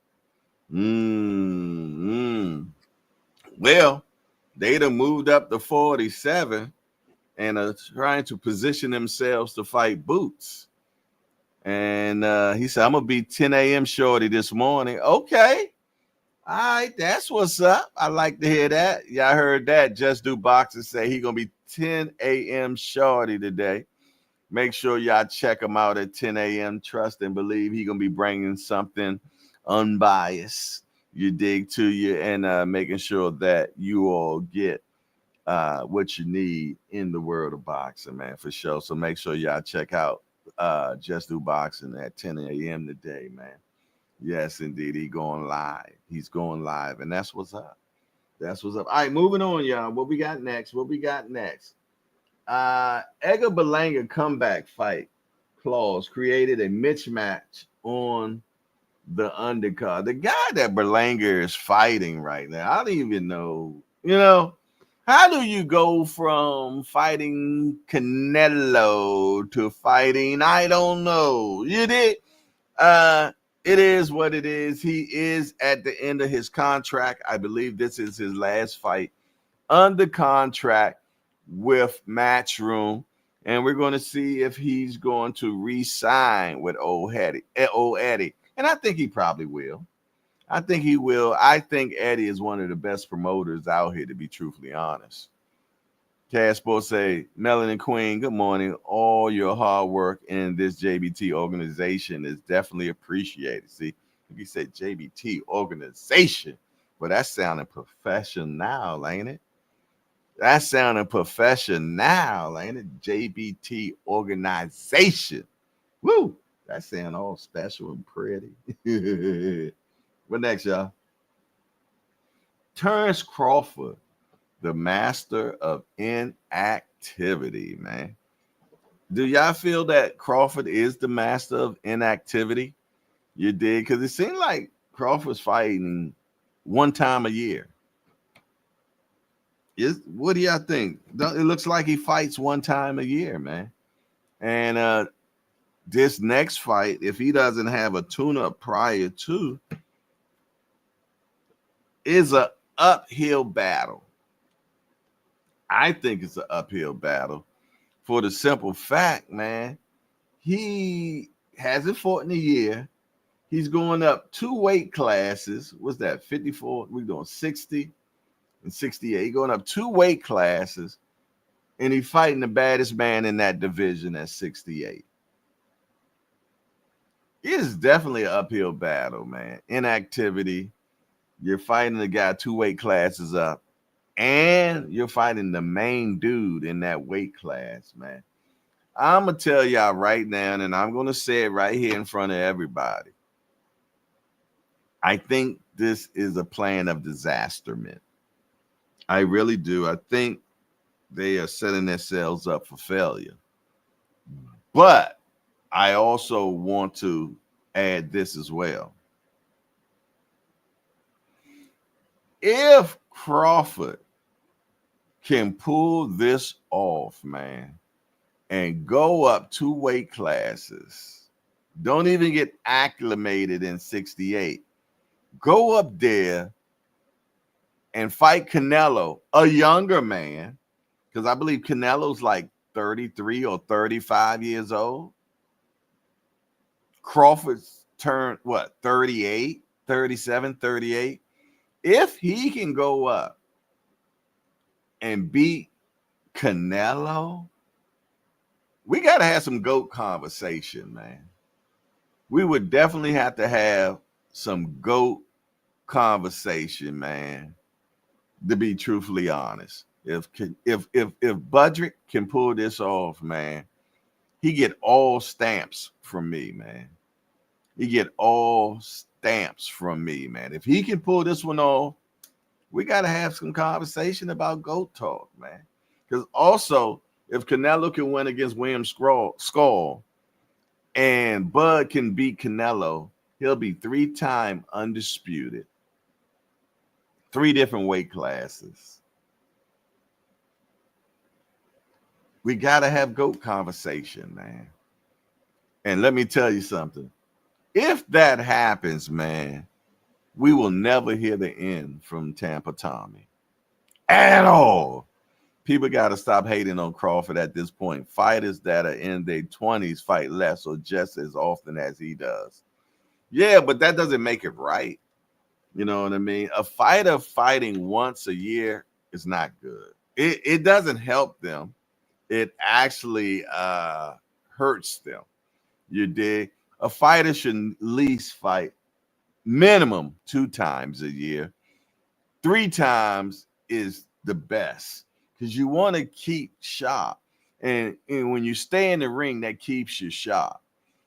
Well, they done moved up to 47 and are trying to position themselves to fight Boots. And he said, I'm going to be 10 a.m. shorty this morning. Okay. All right. That's what's up. I like to hear that. Y'all heard that. Just Do Boxing say he going to be 10 a.m. shorty today. Make sure y'all check him out at 10 a.m. Trust and believe he going to be bringing something unbiased, you dig, to you, and making sure that you all get what you need in the world of boxing, man, for sure. So make sure y'all check out Just Do Boxing at 10 a.m. today, man. Yes, indeed. He's going live, and that's what's up. That's what's up. All right, moving on, y'all. What we got next? What we got next? Edgar Berlanga comeback fight clause created a mismatch on the undercard. The guy that Berlanga is fighting right now, I don't even know. How do you go from fighting Canelo to fighting? I don't know. You did. It is what it is. He is at the end of his contract. I believe this is his last fight under contract with Matchroom, and we're going to see if he's going to re-sign with old Eddie. And I think he probably will. I think he will. I think Eddie is one of the best promoters out here, to be truthfully honest. Caspo say, Melanin Queen, good morning. All your hard work in this JBT organization is definitely appreciated. See, he said JBT organization, but that's sounding professional, ain't it? That sounding professional, ain't it? JBT organization. Woo! That sound all special and pretty. What next, y'all? Terrence Crawford, the master of inactivity, man. Do y'all feel that Crawford is the master of inactivity? You did? Because it seemed like Crawford's fighting one time a year. What do y'all think? It looks like he fights one time a year, man. And this next fight, if he doesn't have a tune-up prior to, is a uphill battle. I think it's an uphill battle for the simple fact, man, he hasn't fought in a year. He's going up 2 weight classes. What's that? 54? We're doing 60 and 68. He's going up 2 weight classes, and he's fighting the baddest man in that division at 68. It is definitely an uphill battle, man. Inactivity. You're fighting the guy 2 weight classes up, and you're fighting the main dude in that weight class, man. I'm going to tell y'all right now, and I'm going to say it right here in front of everybody. I think this is a plan of disasterment. I really do. I think they are setting themselves up for failure. But I also want to add this as well. If Crawford can pull this off, man, and go up 2 weight classes, don't even get acclimated in 68, go up there and fight Canelo, a younger man, because I believe Canelo's like 33 or 35 years old. Crawford's turned, 38, 37, 38. If he can go up and beat Canelo, we got to have some GOAT conversation, man. We would definitely have to have some GOAT conversation, man, to be truthfully honest. If Budrick can pull this off, man, he get all stamps from me, man. He get all stamps from me, man. If he can pull this one off, we got to have some conversation about GOAT talk, man. Because also, if Canelo can win against William Skull and Bud can beat Canelo, he'll be 3-time undisputed. 3 different weight classes. We got to have GOAT conversation, man. And let me tell you something. If that happens, man, we will never hear the end from Tampa Tommy at all. People got to stop hating on Crawford at this point. Fighters that are in their 20s fight less or just as often as he does. Yeah, but that doesn't make it right. You know what I mean? A fighter fighting once a year is not good. It doesn't help them. It actually hurts them. You dig? A fighter should at least fight minimum 2 times a year. 3 times is the best because you want to keep sharp. And when you stay in the ring, that keeps you sharp.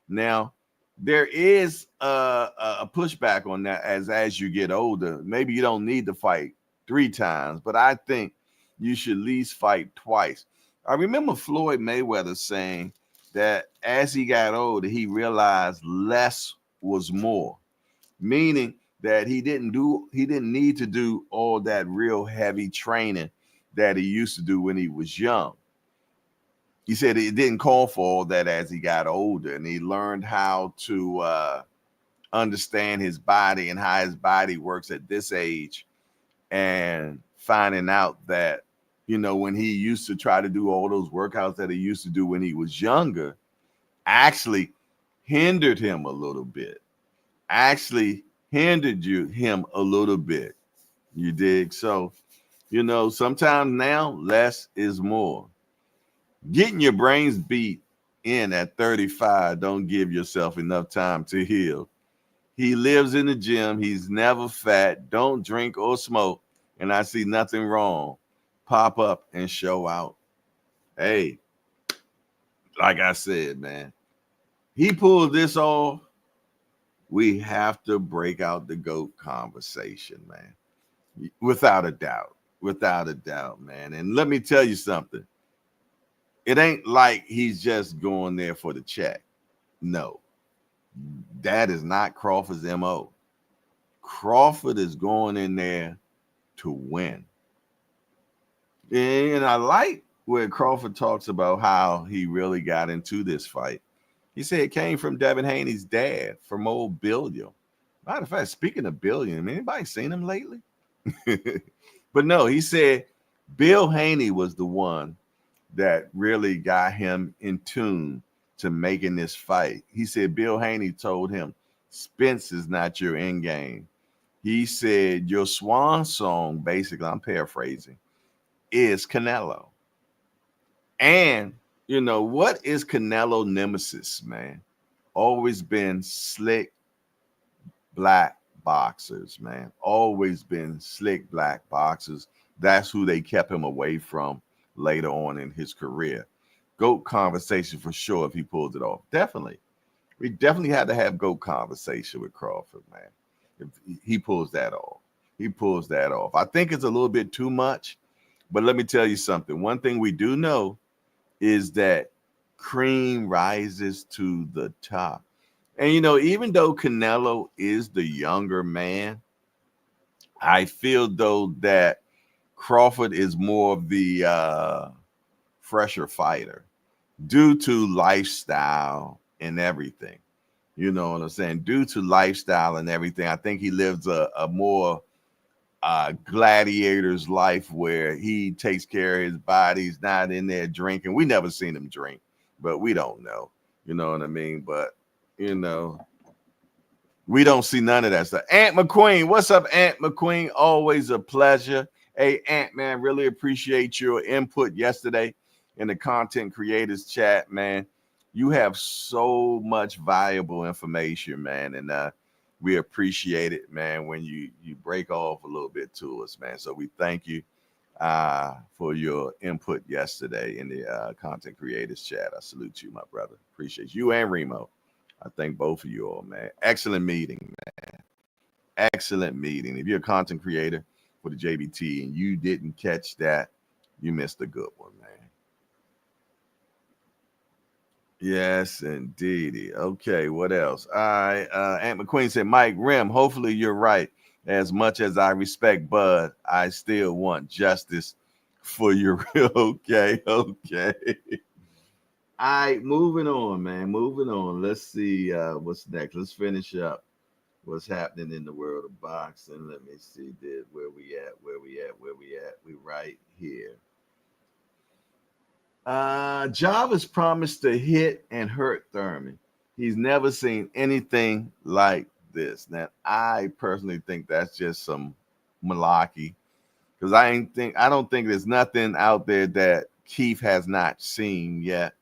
Now, there is a pushback on that as you get older. Maybe you don't need to fight 3 times, but I think you should at least fight twice. I remember Floyd Mayweather saying that as he got older, he realized less was more, meaning that he didn't need to do all that real heavy training that he used to do when he was young. He said it didn't call for all that as he got older, and he learned how to understand his body and how his body works at this age, and finding out that, when he used to try to do all those workouts that he used to do when he was younger, actually hindered him a little bit. Him a little bit. You dig? So, sometimes now less is more. Getting your brains beat in at 35 don't give yourself enough time to heal. He lives in the gym. He's never fat. Don't drink or smoke. And I see nothing wrong. Pop up and show out. Hey, like I said, man, he pulled this off. We have to break out the GOAT conversation, man. Without a doubt. Without a doubt, man. And let me tell you something. It ain't like he's just going there for the check. No. That is not Crawford's MO. Crawford is going in there to win. And I like where Crawford talks about how he really got into this fight. He said it came from Devin Haney's dad, from old Billiam. Matter of fact, speaking of Billiam, anybody seen him lately? But no, he said Bill Haney was the one that really got him in tune to making this fight. He said Bill Haney told him, Spence is not your end game. He said your swan song, basically, I'm paraphrasing, is Canelo. And, what is Canelo nemesis, man? Always been slick black boxers, man. Always been slick black boxers. That's who they kept him away from later on in his career. GOAT conversation for sure if he pulls it off. Definitely. We definitely had to have GOAT conversation with Crawford, man. If he pulls that off. He pulls that off. I think it's a little bit too much, but let me tell you something. One thing we do know is that cream rises to the top. And, even though Canelo is the younger man, I feel, though, that Crawford is more of the fresher fighter due to lifestyle and everything. You know what I'm saying? Due to lifestyle and everything, I think he lives a more gladiator's life where he takes care of his body. He's not in there drinking. We never seen him drink, but we don't know. You know what I mean? But, we don't see none of that stuff. Aunt McQueen, what's up, Aunt McQueen? Always a pleasure. Hey, Aunt, man, really appreciate your input yesterday in the content creators chat, man. You have so much valuable information, man, and we appreciate it, man, when you break off a little bit to us, man. So we thank you for your input yesterday in the content creators chat. I salute you, my brother. Appreciate you and Remo. I thank both of you all, man. Excellent meeting, man. Excellent meeting. If you're a content creator for the JBT and you didn't catch that, you missed a good one, man. Yes, indeed. Okay, what else? All right. Aunt McQueen said, Mike Rim, hopefully you're right. As much as I respect Bud, I still want justice for your real. Okay. All right, moving on, man. Moving on. Let's see what's next. Let's finish up what's happening in the world of boxing. Let me see where we at. We right here. Jarvis promised to hit and hurt Thurman. He's never seen anything like this. Now, I personally think that's just some malarkey, because I don't think there's nothing out there that Keith has not seen yet.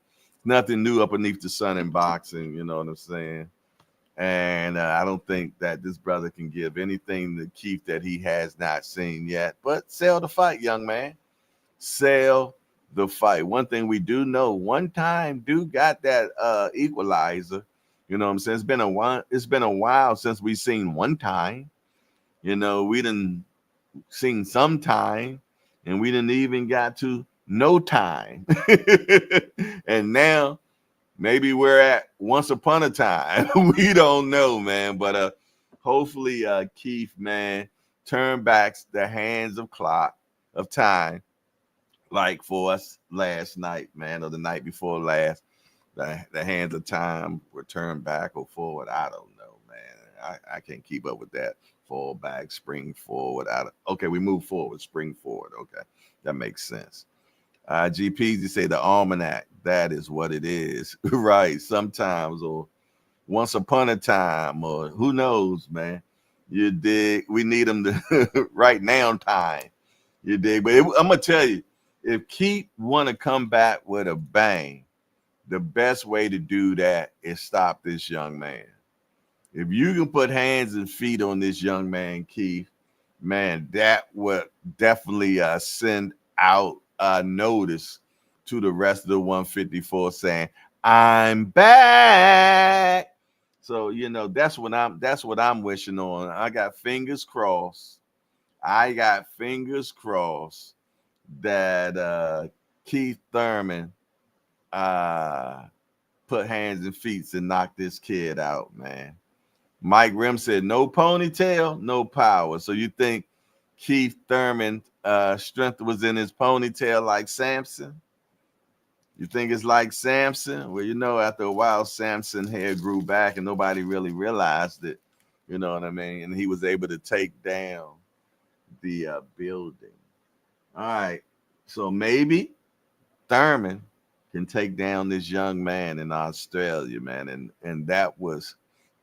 Nothing new up beneath the sun in boxing, you know what I'm saying? And I don't think that this brother can give anything to Keith that he has not seen yet. But sell the fight, young man. Sell the fight. One thing we do know, one time dude got that equalizer. You know what I'm saying? It's been a while since we've seen one time. We done seen some time, and we didn't even got to no time. And now maybe we're at once upon a time. We don't know, man. But hopefully Keith, man, turn back the hands of time, like for us last night, man, or the night before last. The hands of time were turned back or forward. I don't know, man. I can't keep up with that. Fall back, spring forward. Okay, we move forward, spring forward. Okay, that makes sense. GPs, you say the almanac. That is what it is, right? Sometimes, or once upon a time, or who knows, man. You dig? We need them to right now time. You dig? But I'm gonna tell you, if Keith want to come back with a bang, the best way to do that is stop this young man. If you can put hands and feet on this young man, Keith, man, that would definitely send out a notice to the rest of the 154 saying, I'm back. So, that's what I'm wishing on. I got fingers crossed. That Keith Thurman put hands and feet and knock this kid out, man. Mike Rim said, no ponytail, no power. So you think Keith Thurman strength was in his ponytail like Samson? You think it's like Samson? Well, after a while, Samson hair grew back and nobody really realized it. You know what I mean? And he was able to take down the building. All right. So maybe Thurman can take down this young man in Australia, man. And that was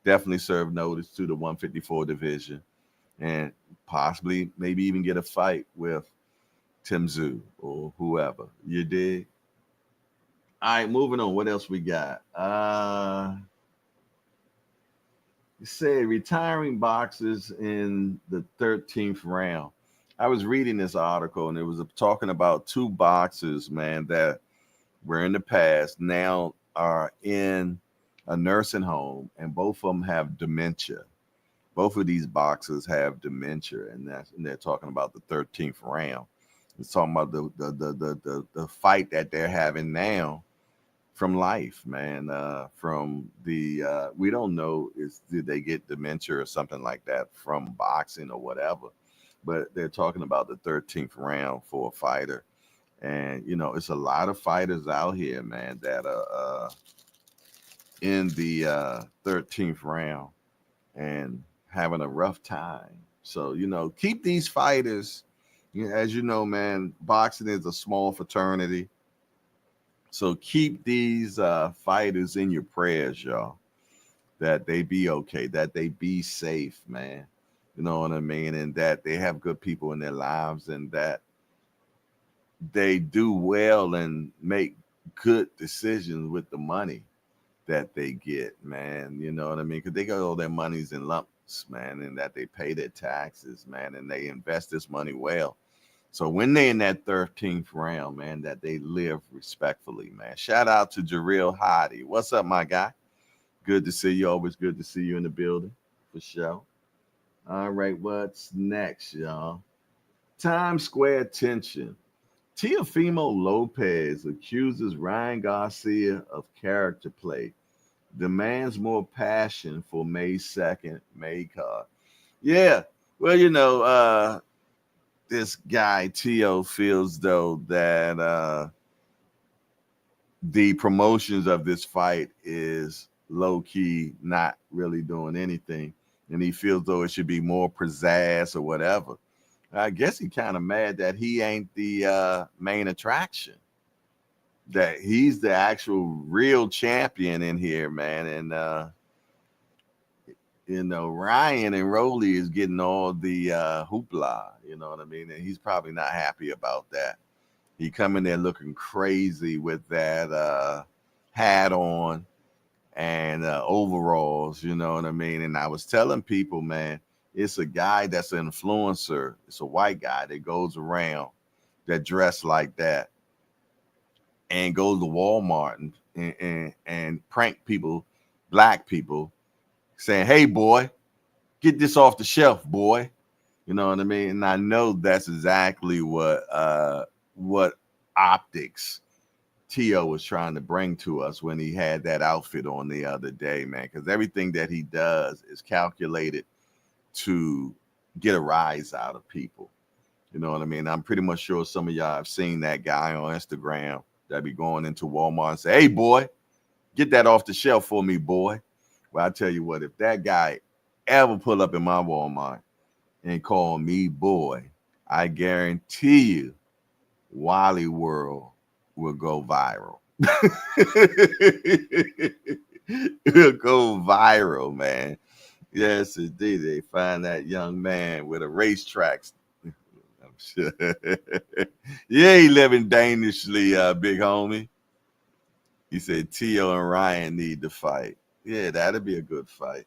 definitely served notice to the 154 division and possibly maybe even get a fight with Tim Zoo or whoever. You dig? All right, moving on. What else we got? You say retiring boxers in the 13th round. I was reading this article and it was talking about two boxers, man, that were in the past now are in a nursing home, and both of them have dementia. Both of these boxers have dementia, and they're talking about the 13th round. It's talking about the fight that they're having now from life, man. From the we don't know did they get dementia or something like that from boxing or whatever, but they're talking about the 13th round for a fighter, and it's a lot of fighters out here, man, that are in the 13th round and having a rough time. So, keep these fighters, as you know, man, boxing is a small fraternity. So keep these fighters in your prayers, y'all, that they be okay, that they be safe, man. You know what I mean? And that they have good people in their lives and that they do well and make good decisions with the money that they get, man. You know what I mean? Because they got all their monies in lumps, man, and that they pay their taxes, man, and they invest this money well. So when they're in that 13th round, man, that they live respectfully, man. Shout out to Jareel Hottie. What's up, my guy? Good to see you. Always good to see you in the building, for sure. All right, what's next, y'all? Times Square tension. Teofimo Lopez accuses Ryan Garcia of character play, demands more passion for May 2nd May card. Yeah, well, this guy Teo feels though that the promotions of this fight is low key, not really doing anything, and he feels though it should be more pizzazz or whatever. I guess he kind of mad that he ain't the main attraction, that he's the actual real champion in here, man. And Ryan and Rolly is getting all the hoopla, you know what I mean? And he's probably not happy about that. He come in there looking crazy with that hat on and overalls, you know what I mean? And I was telling people, man, it's a guy that's an influencer. It's a white guy that goes around that dress like that and goes to Walmart and prank people, black people, saying, hey, boy, get this off the shelf, boy. You know what I mean? And I know that's exactly what optics Tio was trying to bring to us when he had that outfit on the other day, man. Because everything that he does is calculated to get a rise out of people. You know what I mean? I'm pretty much sure some of y'all have seen that guy on Instagram that be going into Walmart and say, "Hey, boy, get that off the shelf for me, boy." Well, I tell you what, if that guy ever pull up in my Walmart and call me boy, I guarantee you Wally World will go viral. It'll go viral, man. Yes, indeed. They find that young man with a racetrack. I'm sure. Yeah, he living dangerously, big homie. He said Tio and Ryan need to fight. Yeah, that'd be a good fight.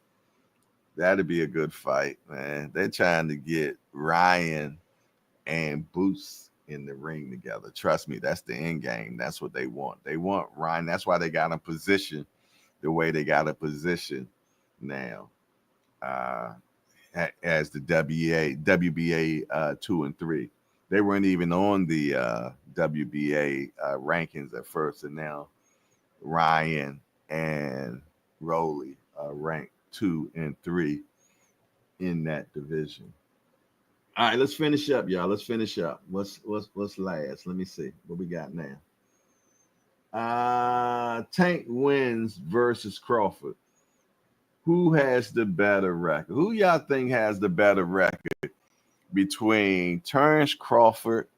That'd be a good fight, man. They're trying to get Ryan and Boots in the ring together. Trust me, that's the end game. That's what they want. They want Ryan. That's why they got a position the way they got a position now. Uh, as the WBA 2 and 3. They weren't even on the WBA rankings at first, and now Ryan and Rowley are ranked 2 and 3 in that division. All right, let's finish up, y'all. Let's finish up. What's last? Let me see what we got now. Tank wins versus Crawford. Who has the better record? Who y'all think has the better record between Terrence Crawford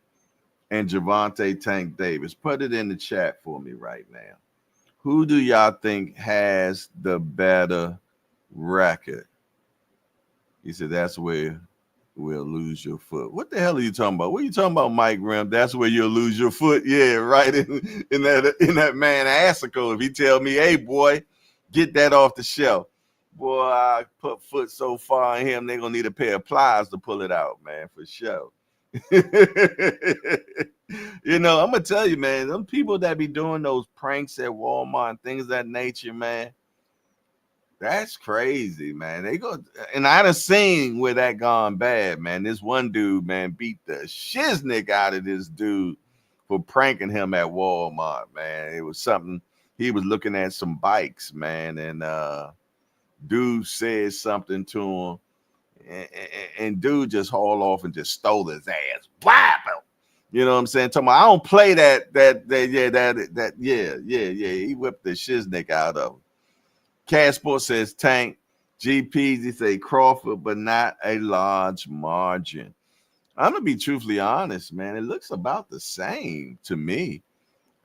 and Javante Tank Davis? Put it in the chat for me right now. Who do y'all think has the better record? He said that's where we'll lose your foot. What the hell are you talking about? What are you talking about, Mike Grimm? That's where you'll lose your foot. Yeah, right in that man assicle. If he tell me, hey boy, get that off the shelf. Boy, I put foot so far in him, they're gonna need a pair of pliers to pull it out, man, for sure. You know, I'm gonna tell you, man, them people that be doing those pranks at Walmart and things of that nature, man, that's crazy, man. They go, and I done seen where that gone bad, man. This one dude, man, beat the shiznick out of this dude for pranking him at Walmart, man. It was something, he was looking at some bikes, man, and dude said something to him, and dude just hauled off and just stole his ass. Wow. You know what I'm saying? Talking about, I don't play that, yeah. He whipped the shiznick out of him. Casport says Tank. GPs, say Crawford, but not a large margin. I'm going to be truthfully honest, man. It looks about the same to me.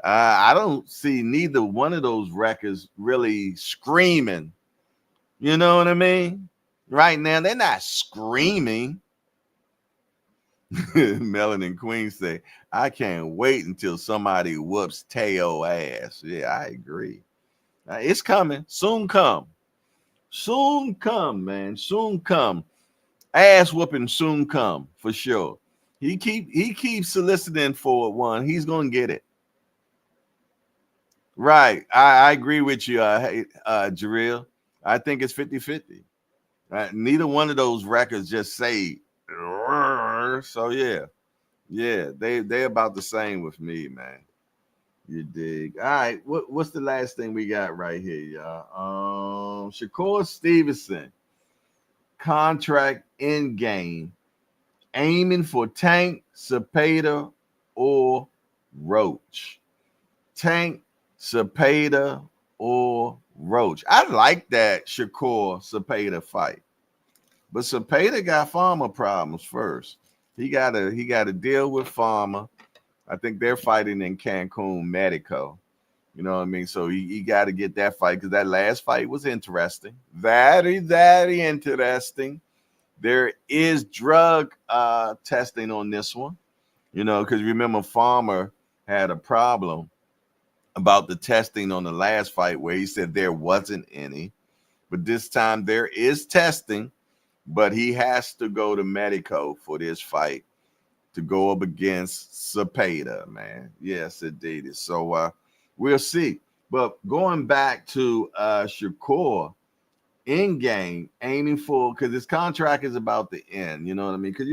I don't see neither one of those records really screaming. You know what I mean? Right now, they're not screaming. Melanin Queen say, I can't wait until somebody whoops Teo ass. Yeah, I agree. It's coming. Soon come. Soon come, man. Soon come. Ass whooping soon come for sure. He keeps soliciting for one. He's gonna get it. Right. I agree with you, Jarrell. I think it's 50-50. Neither one of those records just say so yeah. Yeah, they about the same with me, man. You dig? All right. What's the last thing we got right here, y'all? Shakur Stevenson contract in game, aiming for Tank, Cepeda, or Roach. Tank, Cepeda, or Roach. I like that Shakur Cepeda fight, but Cepeda got farmer problems first. He gotta deal with farmer. I think they're fighting in Cancun, Mexico. You know what I mean? So he got to get that fight because that last fight was interesting. Very, very interesting. There is drug testing on this one, you know, because remember, Farmer had a problem about the testing on the last fight where he said there wasn't any. But this time there is testing, but he has to go to Mexico for this fight to go up against Cepeda, man. Yes, indeed. So we'll see. But going back to Shakur, end game aiming for, because his contract is about to end. You know what I mean? Because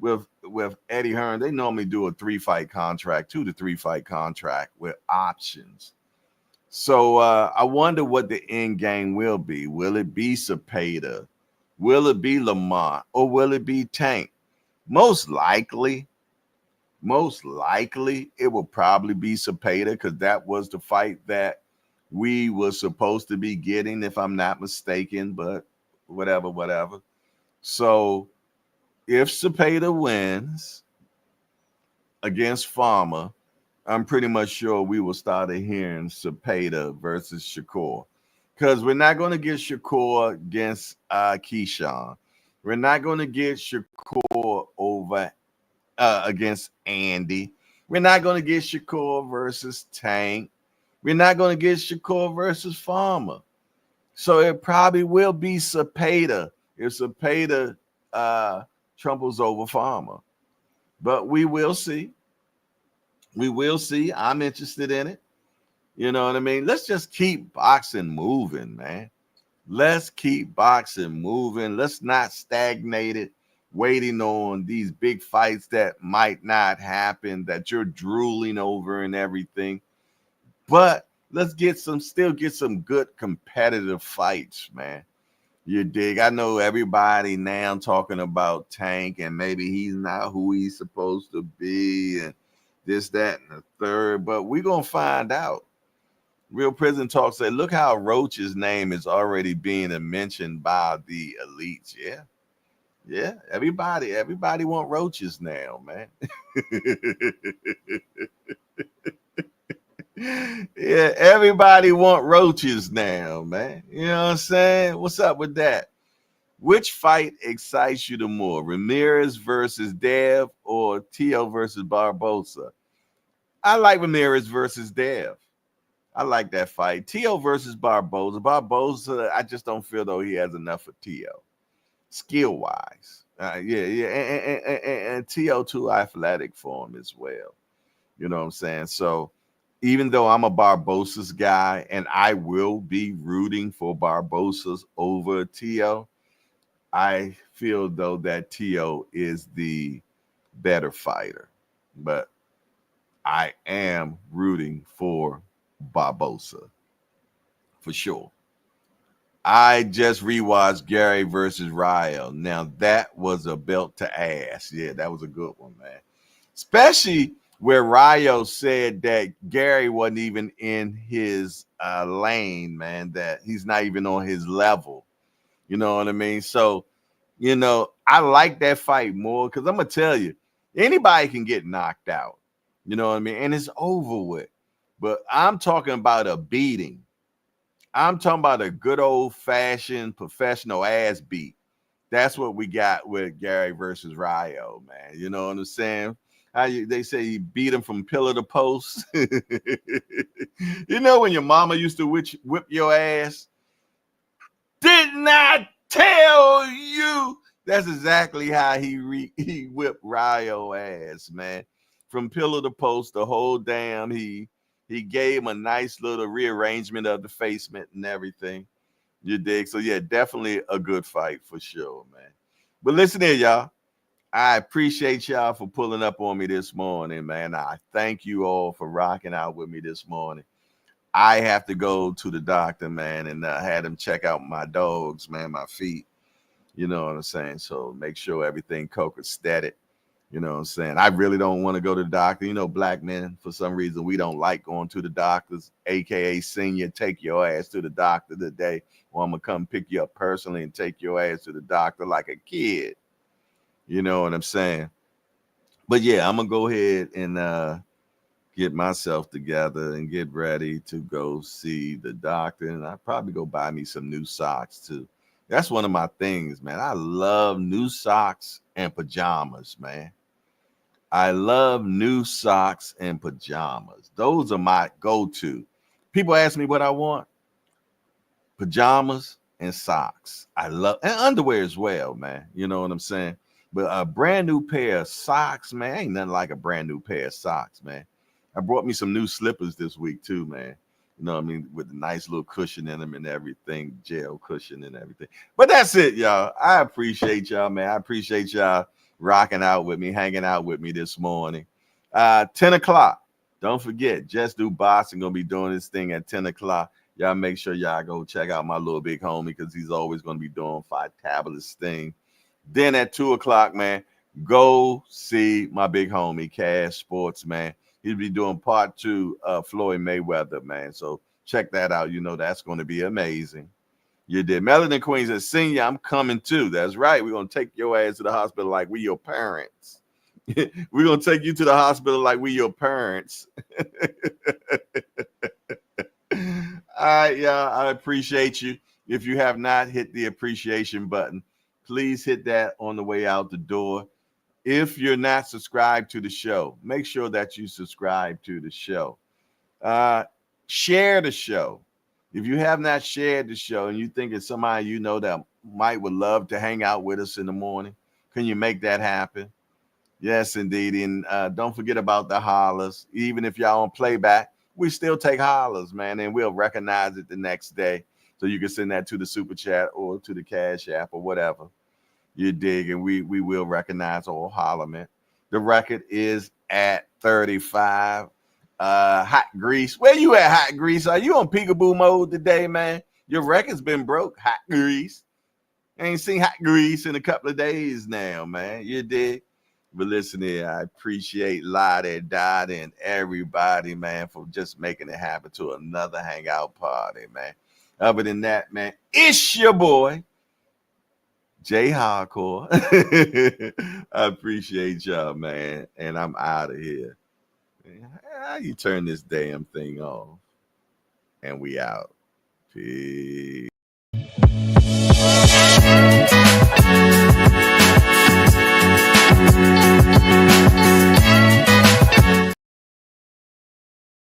with Eddie Hearn, they normally do a 3-fight contract, 2 to 3 fight contract with options. So I wonder what the end game will be. Will it be Cepeda? Will it be Lamont? Or will it be Tank? Most likely, it will probably be Cepeda, because that was the fight that we were supposed to be getting, if I'm not mistaken. But whatever. So if Cepeda wins against Farmer, I'm pretty much sure we will start hearing Cepeda versus Shakur, because we're not going to get Shakur against Keyshawn. We're not going to get Shakur over against Andy. We're not going to get Shakur versus Tank. We're not going to get Shakur versus Farmer. So it probably will be Cepeda if Cepeda tramples over Farmer. But we will see. We will see. I'm interested in it. You know what I mean? Let's just keep boxing moving, man. Let's keep boxing moving. Let's not stagnate it, waiting on these big fights that might not happen, that you're drooling over and everything. But let's still get some good competitive fights, man. You dig? I know everybody now talking about Tank, and maybe he's not who he's supposed to be, and this, that, and the third. But we're going to find out. Real Prison Talk said, look how Roach's name is already being mentioned by the elites. Yeah. Everybody want Roaches now, man. Yeah, everybody want Roaches now, man. You know what I'm saying? What's up with that? Which fight excites you the more, Ramirez versus Dev or Tio versus Barbosa? I like Ramirez versus Dev. I like that fight. Tio versus Barbosa. Barbosa, I just don't feel though he has enough for Tio, skill wise. Yeah, and Tio too athletic for him as well. You know what I'm saying? So even though I'm a Barbosa's guy, and I will be rooting for Barbosa's over Tio, I feel though that Tio is the better fighter. But I am rooting for Barbosa for sure. I just rewatched Gary versus Ryo. Now that was a belt to ass. Yeah, that was a good one, man. Especially where Ryo said that Gary wasn't even in his lane, man, that he's not even on his level. You know what I mean? So, I like that fight more, because I'm going to tell you, anybody can get knocked out. You know what I mean? And it's over with. But I'm talking about a beating. I'm talking about a good old-fashioned professional ass beat. That's what we got with Gary versus Ryo, man. You know what I'm saying? They say he beat him from pillar to post. You know when your mama used to whip your ass? Did not tell you. That's exactly how he whipped Ryo ass, man. From pillar to post, the whole damn, he gave him a nice little rearrangement of the facement and everything. You dig? So yeah, definitely a good fight for sure, man. But listen here, y'all. I appreciate y'all for pulling up on me this morning, man. I thank you all for rocking out with me this morning. I have to go to the doctor, man, and had him check out my dogs, man, my feet. You know what I'm saying? So make sure everything copacetic. You know what I'm saying? I really don't want to go to the doctor. You know, black men, for some reason, we don't like going to the doctors, a.k.a. senior, take your ass to the doctor today, or I'm going to come pick you up personally and take your ass to the doctor like a kid. You know what I'm saying? But yeah, I'm going to go ahead and get myself together and get ready to go see the doctor. And I'll probably go buy me some new socks too. That's one of my things, man. I love new socks and pajamas, man. I love new socks and pajamas. Those are my go-to. People ask me what I want. Pajamas and socks. I love, and underwear as well, man. You know what I'm saying? But a brand new pair of socks, man, ain't nothing like a brand new pair of socks, man. I brought me some new slippers this week too, man. You know what I mean? With a nice little cushion in them and everything, gel cushion and everything. But that's it, y'all. I appreciate y'all, man. I appreciate y'all rocking out with me, hanging out with me this morning. 10 o'clock. Don't forget, Just Do Boxing gonna be doing this thing at 10 o'clock. Y'all make sure y'all go check out my little big homie because he's always gonna be doing Fightabulous thing. Then at 2 o'clock, man, go see my big homie, Cash Sports, man. He'll be doing part 2 of Floyd Mayweather, man. So check that out. You know that's going to be amazing. You did. Melanie Queen says, Senior, I'm coming too. That's right. We're going to take your ass to the hospital like we your parents. We're going to take you to the hospital like we your parents. All right, y'all. I appreciate you. If you have not hit the appreciation button, please hit that on the way out the door. If you're not subscribed to the show, make sure that you subscribe to the show. Share the show. If you have not shared the show and you think it's somebody you know that would love to hang out with us in the morning, can you make that happen? Yes, indeed. And don't forget about the hollers. Even if y'all on playback, we still take hollers, man, and we'll recognize it the next day. So you can send that to the super chat or to the Cash App or whatever. You dig, and we will recognize all hollerman. The record is at 35. Hot Grease. Where you at, Hot Grease? Are you on peekaboo mode today, man? Your record's been broke, Hot Grease. I ain't seen Hot Grease in a couple of days now, man. You dig? But listen here, I appreciate Lottie, Dottie, and everybody, man, for just making it happen to another hangout party, man. Other than that, man, it's your boy, J Hardcore. I appreciate y'all, man. And I'm out of here. How you turn this damn thing off? And we out. Peace.